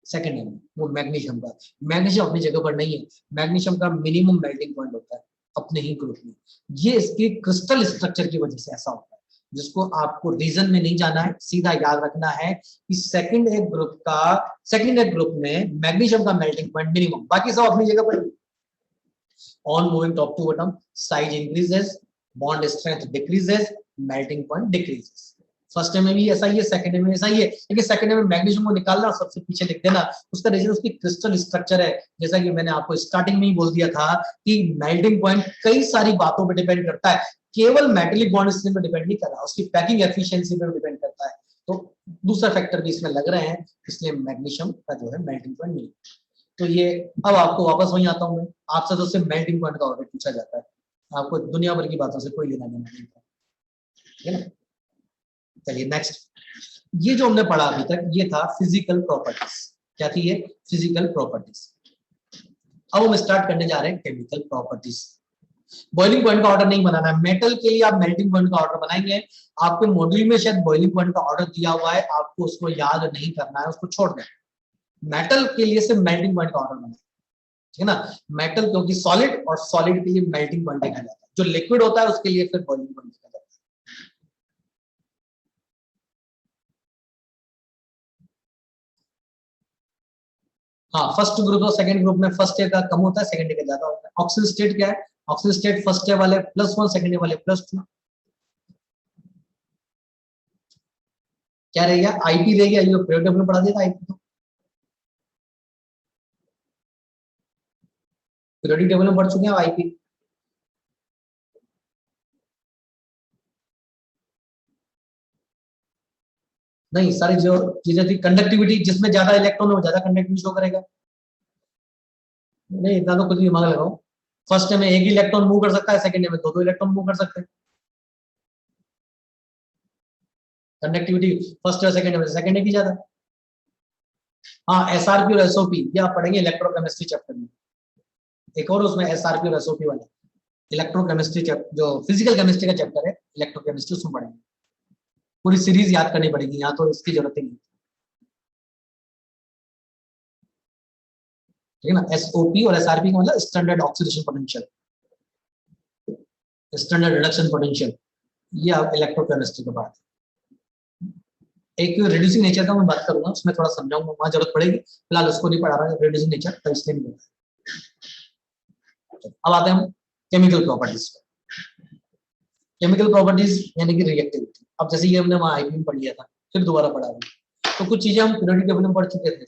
सेकंड में, वो मैग्नीशियम का। मैग्नीशियम अपनी जगह पर नहीं है, मैग्नीशियम का मिनिमम मेल्टिंग पॉइंट होता है अपने ही ग्रुप में। ये इसके क्रिस्टल स्ट्रक्चर की वजह से ऐसा होता है, जिसको आपको रीजन में नहीं जाना है, सीधा याद रखना है कि सेकंड एक ग्रुप में मैग्नीशियम का मेल्टिंग पॉइंट मिनिमम, बाकी सब अपनी जगह पर। On moving top to bottom size increases, bond strength decreases, melting point decreases. First में भी ऐसा ही है, सेकंड में ऐसा ही है, लेकिन सेकंड में मैग्नीशियम को निकालना सबसे पीछे लिख देना। उसका रीजन उसकी क्रिस्टल स्ट्रक्चर है। जैसा कि मैंने आपको स्टार्टिंग में ही बोल दिया था कि मेल्टिंग पॉइंट कई सारी बातों पर डिपेंड करता है, केवल मेटेलिक बॉन्ड स्ट्रेंथ पर डिपेंड नहीं कर रहा, उसकी पैकिंग एफिशिएंसी पर डिपेंड करता है। तो दूसरा फैक्टर भी इसमें लग रहे हैं, इसलिए मैग्नीशियम का जो है मेल्टिंग पॉइंट नहीं। तो ये अब आपको वापस वहीं आता हूं मैं, आपसे तो सिर्फ मेल्टिंग पॉइंट का ऑर्डर पूछा जाता है, आपको दुनिया भर की बातों से कोई लेना देना नहीं था, ठीक है ना। चलिए नेक्स्ट, ये जो हमने पढ़ा अभी तक ये था फिजिकल प्रॉपर्टीज। क्या थी ये, फिजिकल प्रॉपर्टीज। अब हम स्टार्ट करने जा रहे हैं केमिकल प्रॉपर्टीज। बॉइलिंग पॉइंट का ऑर्डर नहीं बनाना है, मेटल के लिए आप मेल्टिंग पॉइंट का ऑर्डर बनाएंगे। आपके मॉड्यूल में शायद बॉइलिंग पॉइंट का ऑर्डर दिया हुआ है, आपको उसको याद नहीं करना है, उसको छोड़ दें। मेटल के लिए सिर्फ मेल्टिंग पॉइंट का ऑर्डर बनाए, ठीक है ना। मेटल क्योंकि सॉलिड, और सॉलिड के लिए मेल्टिंग पॉइंट देखा जाता है, जो लिक्विड होता है उसके लिए फिर बॉइलिंग पॉइंट देखा जाता है। हाँ फर्स्ट ग्रुप और सेकंड ग्रुप में फर्स्ट ईयर का कम होता है, सेकंड ईयर का ज्यादा होता है। ऑक्सीजन स्टेट क्या है, ऑक्सीजन स्टेट फर्स्ट ईयर वाले +1, सेकंड ईयर वाले +2। क्या रहेगा, आईपी रहेगा, ये पीरियोडिक टेबल में पढ़ा देगा आईपी, तो पीरियोडिक टेबल में पढ़ चुके हैं आईपी। नहीं, सारी जो चीजें थी, कंडक्टिविटी जिसमें ज्यादा इलेक्ट्रॉन हो ज्यादा कंडक्टिविटी शो करेगा। नहीं, इतना तो खुद ही दिमाग लगाओ। फर्स्ट में एक ही इलेक्ट्रॉन मूव कर सकता है, सेकंड में दो दो इलेक्ट्रॉन मूव कर सकते हैं। कंडक्टिविटी फर्स्ट और सेकंड में सेकंड की ज्यादा। हाँ, एसआरपी और एसओपी ये आप पढ़ेंगे इलेक्ट्रोकेमिस्ट्री चैप्टर में। एक और उसमें एसआरपी और एसओपी वाला इलेक्ट्रोकेमिस्ट्री जो फिजिकल केमिस्ट्री का चैप्टर है, इलेक्ट्रोकेमिस्ट्री, उसमें पढ़ेंगे। पूरी सीरीज याद करनी पड़ेगी, यहाँ तो इसकी जरूरत ही नहीं, ठीक है ना। एसओपी और एसआरपी का मतलब standard oxidation potential, standard reduction potential, ये आप इलेक्ट्रोकेमिस्ट्री का बात है। एक रिड्यूसिंग नेचर का मैं बात करूंगा, उसमें थोड़ा समझाऊंगा, वहां जरूरत पड़ेगी, फिलहाल उसको नहीं पढ़ा रहा है रिड्यूसिंग नेचर, तो इसलिए नहीं पढ़ा। अब आते हैं हम केमिकल प्रॉपर्टीज पर। केमिकल प्रॉपर्टीज यानी कि रिएक्टिविटी। अब जैसे ये हमने वहां आईपी में पढ़ लिया था, फिर दोबारा पढ़ा रहे, तो कुछ चीजें हम पीरियोडिक टेबल में पढ़ चुके थे,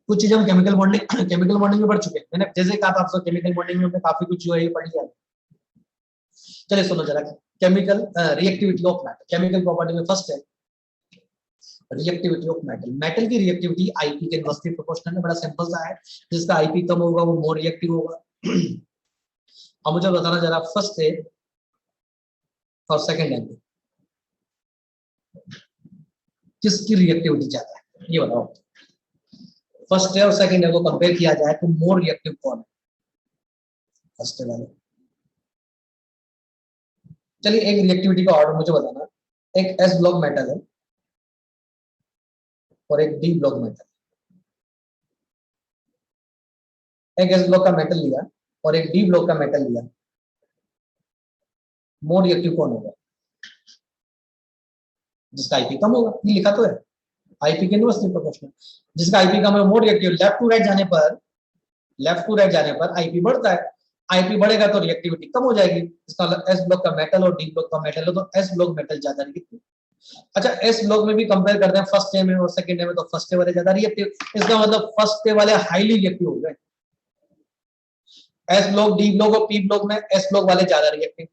कुछ चीजें हम केमिकल बॉन्डिंग में पढ़ चुके हैं। मैंने जैसे कहा था आपसे, केमिकल बॉन्डिंग में हमने काफी कुछ जो है ये पढ़ लिया। चलिए सुनो जरा, chemical reactivity of metal, chemical property में फर्स्ट है रिएक्टिविटी ऑफ मेटल। मेटल की रिएक्टिविटी आईपी के इनवर्सली प्रोपोर्शनल है, बड़ा सिंपल सा है, जिसका आईपी कम होगा वो मोर रिएक्टिव होगा। अब मुझे बताना जरा, फर्स्ट है और सेकंड है किसकी रिएक्टिविटी ज्यादा है, ये बताओ। फर्स्ट है और सेकंड है वो कंपेयर किया जाए तो मोर रिएक्टिव कौन है, फर्स्ट है वाले। चलिए एक रिएक्टिविटी का ऑर्डर मुझे बताना, एक एस ब्लॉक मेटल है और एक डी ब्लॉक मेटल। एक एस ब्लॉक का मेटल लिया और एक डी ब्लॉक का मेटल लिया, मोर रिएक्टिव कौन होगा, जिसका आईपी कम होगा, ये लिखा तो है आईपी के इनवर्सली प्रोपोर्शनल। जिसका आईपी कम है more reactive. Left to right जाने पर आईपी बढ़ता है, आईपी बढ़ेगा तो रिएक्टिविटी कम हो जाएगी। इसका एस ब्लॉक का मेटल और डी ब्लॉक का मेटल है, तो एस ब्लॉक मेटल ज्यादा रिएक्टिव। अच्छा, एस ब्लॉक में भी कंपेयर करते हैं फर्स्ट ए में और सेकंड ए में, तो फर्स्ट ए वाले ज्यादा रिएक्टिव, इसका मतलब फर्स्ट ए वाले हाईली रिएक्टिव हो गए। एस ब्लॉक, डी ब्लॉक और पी ब्लॉक में एस ब्लॉक वाले ज्यादा रिएक्टिव।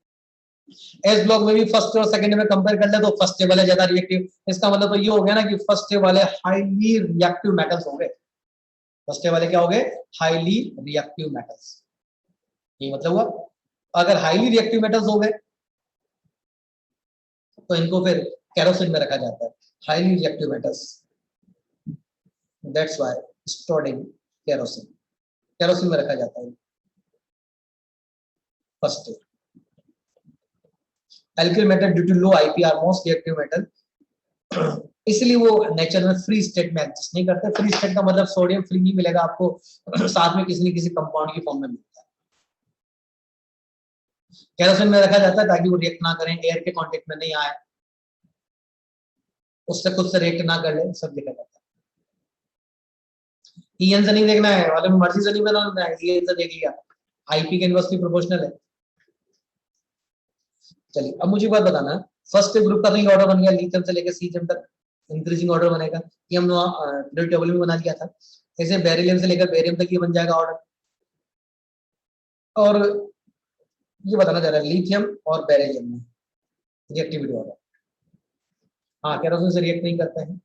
एस ब्लॉक में भी फर्स्ट और सेकंड में कंपेयर कर ले तो फर्स्ट ए वाले ज्यादा रिएक्टिव। इसका मतलब तो ये हो गया ना कि फर्स्ट ए वाले हाईली रिएक्टिव मेटल्स हो गए। फर्स्ट ए वाले क्या हो गए, हाईली रिएक्टिव मेटल्स, ये मतलब हुआ। अगर हाईली रिएक्टिव मेटल्स हो गए तो इनको फिर केरोसिन में रखा जाता है, highly reactive metals, that's why stored in kerosene, kerosene में रखा जाता है first. Alkali metal due to low IP are most reactive metal, इसलिए वो नेचर में फ्री स्टेट में एग्जिस्ट नहीं करते। फ्री स्टेट का मतलब सोडियम फ्री नहीं मिलेगा आपको, साथ में किसी न किसी कंपाउंड की फॉर्म में मिलता है। केरोसिन में रखा जाता है ताकि वो रिएक्ट ना करें, एयर के कांटेक्ट में नहीं आए, उससे खुद से रिएक्ट ना कर ले, सब देखा जाता है। ईएन से नहीं देखना है, वाले में मर्जी से नहीं बनाना है, ईएन से देख लिया, आईपी के इनवर्सली प्रोपोर्शनल है। चलिए अब मुझे बात बताना, फर्स्ट ग्रुप का तो ये ऑर्डर बन गया, लिथियम से लेकर सीजियम तक इंक्रीजिंग ऑर्डर बनेगा, ये हमने पीरियोडिक टेबल में बना दिया था। ऐसे बेरिलियम से लेकर बेरियम तक ये बन जाएगा ऑर्डर। और ये बताना जा रहा है लिथियम और बेरिलियम में रिएक्टिविटी ऑर्डर। हाँ, केरोसिन से रिएक्ट नहीं करते हैं,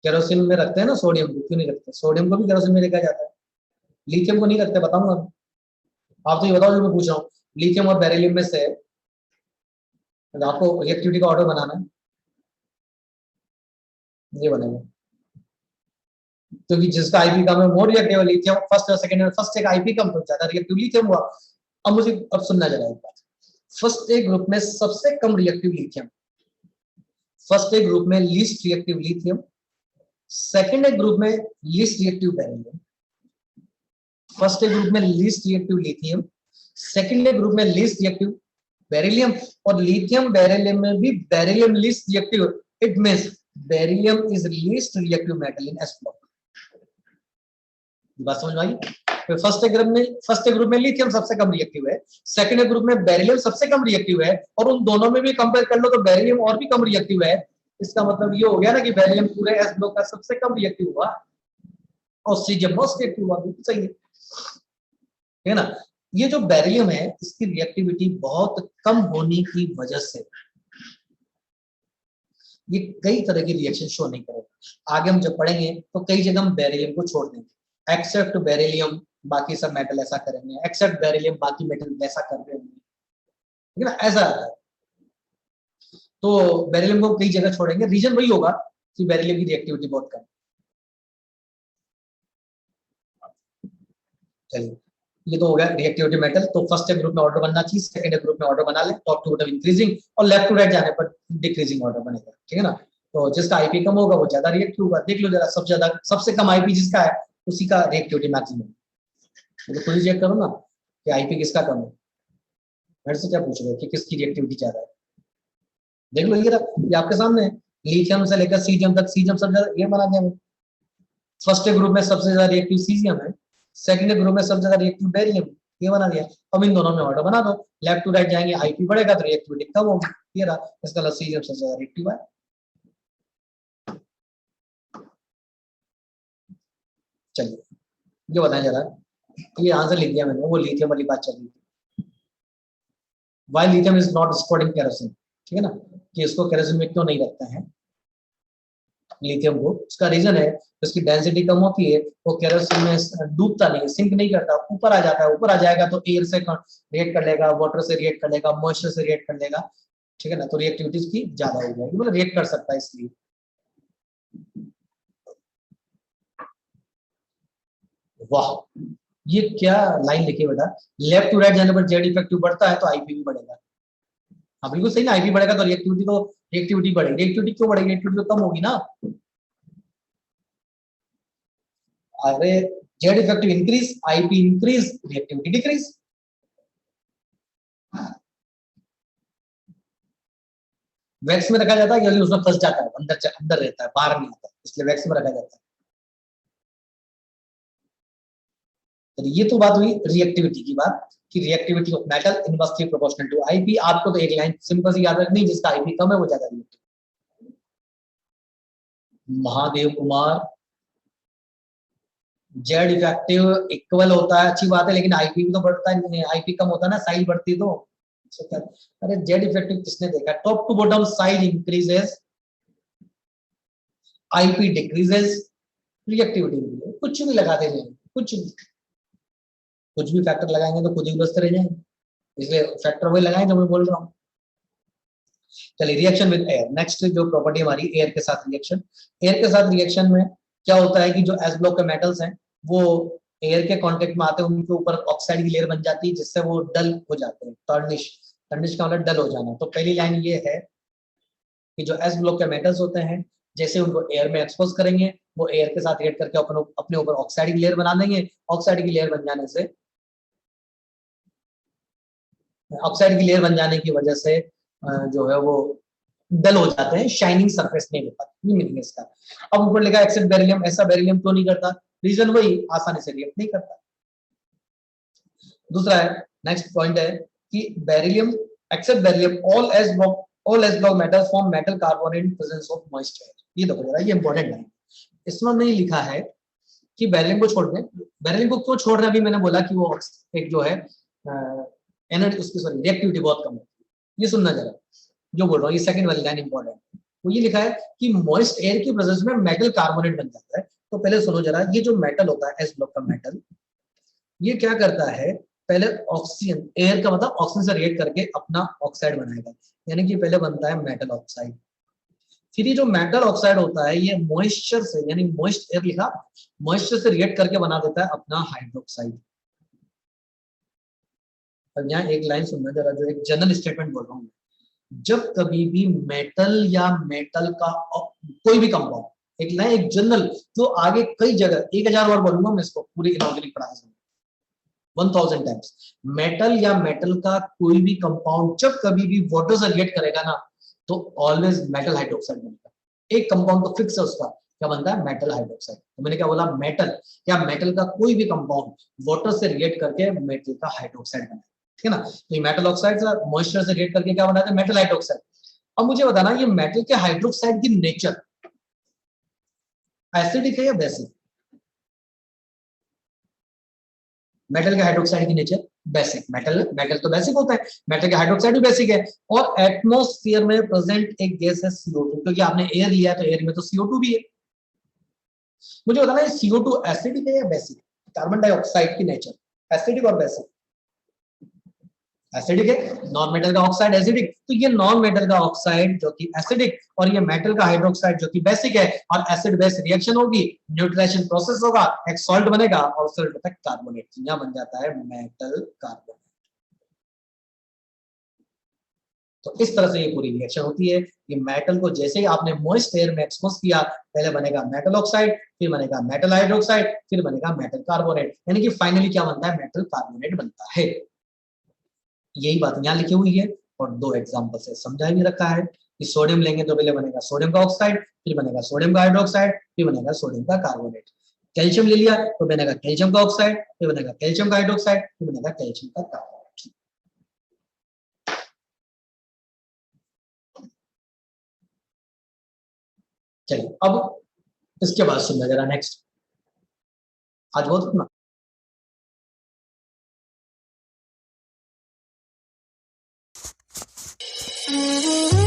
केरोसिन में रखते हैं ना सोडियम को, क्यों नहीं रखते, सोडियम को भी केरोसिन में रखा जाता है, लिथियम को नहीं रखते, बताऊंगा। आप तो ये बताओ जो मैं पूछ रहा हूँ, लिथियम और बेरिलियम में से आपको रिएक्टिविटी का ऑर्डर बनाना है, ये बनेगा, क्योंकि जिसका आईपी कम है मोर रिएक्टिव लिथियम, फर्स्ट और सेकंड में फर्स्ट एक आईपी कम तो ज्यादा रिएक्टिव लिथियम हुआ। अब मुझे अब सुनना जरा एक बात, फर्स्ट ए ग्रुप में सबसे कम reactive lithium, first A group में लीस्ट रिएक्टिव लिथियम, सेकंड ए ग्रुप में least reactive beryllium. First A group में लीस्ट रिएक्टिव लिथियम, सेकंड ए ग्रुप में लीस्ट रिएक्टिव बेरिलियम, और लिथियम बेरिलियम में भी beryllium least reactive, it means beryllium is least reactive metal in S block. बात समझ में आई? First group में lithium सबसे कम रिएक्टिव है, सेकंड ग्रुप में बेरिलियम सबसे कम रिएक्टिव है, और उन दोनों में भी कंपेयर कर लो तो बेरिलियम और भी कम रिएक्टिव है। इसका मतलब ये हो गया ना कि बेरिलियम पूरे एस ब्लॉक का सबसे कम रिएक्टिव हुआ और सीजियम मोस्ट रिएक्टिव हुआ। बिल्कुल सही है ना। ये जो बेरिलियम है इसकी रिएक्टिविटी बहुत कम होने की वजह से ये कई तरह की रिएक्शन शो नहीं करेगा। आगे हम जब पढ़ेंगे तो कई जगह हम बेरिलियम को छोड़ देंगे, एक्सेप्ट बेरिलियम बाकी सब मेटल ऐसा करेंगे, एक्सेप्ट बेरिलियम बाकी मेटल वैसा कर देंगे, ठीक है ना, ऐसा आता है। तो बेरिलियम को कई जगह छोड़ेंगे, रीजन वही होगा कि बेरिलियम की रिएक्टिविटी बहुत कम। चलिए, ये तो हो गया रिएक्टिविटी मेटल। तो फर्स्ट ग्रुप में ऑर्डर बनना चाहिए, सेकंड ग्रुप में ऑर्डर बना ले, टॉप टू बॉटम इंक्रीजिंग और लेफ्ट टू राइट जाने पर डिक्रीजिंग ऑर्डर बनेगा, ठीक है ना। तो जिसका आईपी कम होगा वो ज्यादा रिएक्टिव होगा। देख लो जरा, सबसे ज्यादा सबसे कम आईपी जिसका है उसी का रिएक्टिविटी मैक्सिमम। तो खुद ही चेक करो ना कि आईपी किसका कम है। मेरे से क्या पूछ रहे हो कि किसकी रिएक्टिविटी ज्यादा है। देख लो, ये आपके सामने है, लिथियम से लेकर सीजियम तक। सीजियम सबसे ज्यादा ये बना दिया। फर्स्ट ग्रुप में सबसे ज्यादा रिएक्टिव सीजियम है, सेकंड ग्रुप में सबसे ज्यादा रिएक्टिव बेरिलियम, ये बना दिया। अब इन दोनों में ऑर्डर बना दो, लेफ्ट टू राइट जाएंगे, आईपी बढ़ेगा तो रिएक्टिविटी कम होगी। ये रहा, इसका मतलब सीजियम सबसे ज्यादा रिएक्टिव है। चलिए, ये बताएं जरा, ये आंसर लिख दिया मैंने, वो लिथियम वाली बात चल रही थी। Why lithium is not stored in kerosene, ठीक है ना, कि इसको केरोसिन में क्यों नहीं रखते हैं लिथियम को। उसका रीजन है उसकी डेंसिटी कम होती है, वो केरोसिन में डूबता नहीं, सिंक नहीं करता, ऊपर आ जाता है। ऊपर आ जाएगा तो एयर से रिएक्ट कर लेगा, वाटर से रिएक्ट कर लेगा, मॉइस्चर से रिएक्ट कर लेगा, ठीक है ना। तो रिएक्टिविटी की ज्यादा हो जाएगी, मतलब रिएक्ट कर सकता है इसलिए। वाह, ये क्या लाइन लिखी बेटा, लेफ्ट टू राइट जाने पर जेड इफेक्टिव बढ़ता है तो आईपी भी बढ़ेगा। हाँ बिल्कुल सही ना, आईपी बढ़ेगा तो रिएक्टिविटी बढ़ेगी। रिएक्टिविटी क्यों बढ़ेगी, रिएक्टिविटी तो कम होगी ना। अरे Z effective increase, IP increase, reactivity decrease. Wax में रखा जाता है या उसमें फंस जाता है, अंदर अंदर रहता है, बाहर नहीं आता, इसलिए वैक्स में रखा जाता है। तो ये तो बात हुई रिएक्टिविटी की बात, कि reactivity of metal inversely proportional to IP. आपको तो एक लाइन सिंपल सी याद रखनी, जिसका आईपी कम है वो ज्यादा reactive. Mahadev Kumar, Z effective equal होता है, अच्छी बात है, लेकिन आईपी भी तो बढ़ता है, आईपी कम होता है ना, साइज बढ़ती तो। अरे जेड इफेक्टिव किसने देखा, top to bottom size increases, IP decreases, reactivity. कुछ भी लगाते जाएंगे, कुछ भी फैक्टर लगाएंगे तो खुद ही उलझते रह जाएंगे, इसलिए फैक्टर वही लगाएं जो मैं बोल रहा हूँ। चलिए, रिएक्शन विद एयर, नेक्स्ट जो प्रॉपर्टी हमारी एयर के साथ रिएक्शन। एयर के साथ रिएक्शन में क्या होता है कि जो एस ब्लॉक के मेटल्स हैं वो एयर के कांटेक्ट में आते हैं, उनके ऊपर ऑक्साइड की लेयर बन जाती है, जिससे वो डल हो जाते हैं। टर्निश, टर्निश का मतलब डल हो जाना। तो पहली लाइन ये है कि जो एस ब्लॉक के मेटल्स होते हैं, जैसे उनको एयर में एक्सपोज करेंगे, वो एयर के साथ रिएक्ट करके अपने ऊपर ऑक्साइड की लेयर बना देंगे। ऑक्साइड की लेयर बन जाने से, ऑक्साइड की लेयर बन जाने की वजह से जो है वो डल हो जाते हैं, शाइनिंग सरफेस नहीं हो पाती। ये मीनिंग इसका। अब ऊपर लिखा एक्सेप्ट बेरिलियम, ऐसा बेरिलियम क्यों नहीं करता, रीजन वही, आसानी से रिएक्ट नहीं करता। दूसरा है, नेक्स्ट पॉइंट है कि beryllium, except beryllium, all S block metal form metal carbonate in presence of moist air. ये देखो जरा, ये इंपॉर्टेंट है। इसमें नहीं लिखा है कि बेरिलियम को छोड़ दें। बेरिलियम को क्यों छोड़ रहे हैं, अभी मैंने बोला कि वो एक जो है एनर्जी, उसकी सॉरी रिएक्टिविटी बहुत कम है। ये सुनना जरा, जो बोल रहा हूँ, ये सेकंड वाली लाइन इंपॉर्टेंट है। तो ये लिखा है कि मॉइस्ट एयर की प्रेजेंस में मेटल कार्बोनेट बन जाता है। तो पहले सुनो जरा, ये जो मेटल होता है एस ब्लॉक का मेटल, ये क्या करता है, पहले ऑक्सीजन, एयर का मतलब ऑक्सीजन से रिएक्ट करके अपना ऑक्साइड बनाएगा, यानी कि पहले बनता है मेटल ऑक्साइड। फिर ये जो मेटल ऑक्साइड होता है ये मॉइस्चर से, यानी मॉइस्ट एयर लिखा, मॉइस्चर से रिएक्ट करके बना देता है अपना हाइड्रोक्साइड। अब यहाँ एक लाइन सुनना जरा, जो एक जनरल स्टेटमेंट बोल रहा हूँ, जब कभी भी मेटल या मेटल का कोई भी कंपाउंड, एक लाइन एक जनरल, जो आगे कई जगह 1000 बार बोलूंगा मैं इसको पूरी इनऑर्गेनिक पढ़ाई से, 1000 टाइम्स, मेटल या मेटल का कोई भी कंपाउंड जब कभी भी वाटर से रिएक्ट करेगा ना, तो ऑलवेज मेटल हाइड्रोक्साइड बनेगा। एक कंपाउंड तो फिक्स है उसका, क्या बनता है, मेटल हाइड्रोक्साइड। तो मैंने क्या बोला, मेटल या मेटल का कोई भी कंपाउंड वाटर से रिएक्ट करके मेटल का हाइड्रोक्साइड बनाता है, ठीक है ना। तो ये मेटल ऑक्साइड मॉइस्चर से रिएक्ट करके क्या बनाते हैं, मेटल हाइड्रोक्साइड। अब मुझे बताना ये मेटल के हाइड्रोक्साइड की नेचर एसिडिक है या बेसिक। मेटल के हाइड्रोक्साइड की नेचर बेसिक, मेटल मेटल तो बेसिक होता है, मेटल के हाइड्रोक्साइड भी बेसिक है। और एटमॉस्फेयर में प्रेजेंट एक गैस है CO2, क्योंकि आपने एयर लिया है तो एयर में तो CO2 भी है। मुझे बताना है CO2 एसिडिक है या बेसिक, कार्बन डाइऑक्साइड की नेचर एसिडिक और बेसिक। एसिडिक है, नॉन मेटल का ऑक्साइड एसिडिक, तो ये नॉन मेटल का ऑक्साइड जो कि एसिडिक और ये मेटल का हाइड्रोक्साइड जो कि बेसिक है, और एसिड बेस रिएक्शन होगी, न्यूट्रलाइजेशन प्रोसेस होगा, एक सॉल्ट बनेगा और सॉल्ट होता है कार्बोनेट, यहां बन जाता है मेटल कार्बोनेट। तो इस तरह से ये पूरी रिएक्शन होती है कि मेटल को जैसे ही आपने मॉइस्ट एयर में एक्सपोज किया, पहले बनेगा मेटल ऑक्साइड, फिर बनेगा मेटल हाइड्रोक्साइड, फिर बनेगा मेटल कार्बोनेट, यानी कि फाइनली क्या बनता है, मेटल कार्बोनेट बनता है। यही बात यहाँ लिखी हुई है और दो एग्जाम्पल से समझा भी रखा है कि सोडियम लेंगे तो पहले बनेगा सोडियम का ऑक्साइड, फिर बनेगा सोडियम का हाइड्रोक्साइड, फिर बनेगा सोडियम का कार्बोनेट। कैल्शियम ले लिया तो बनेगा कैल्शियम का ऑक्साइड, फिर बनेगा कैल्शियम का हाइड्रोक्साइड, फिर बनेगा कैल्शियम का कार्बोनेट। चलिए अब इसके बाद सुनना जरा नेक्स्ट। आज बहुत इतना Mm-hmm.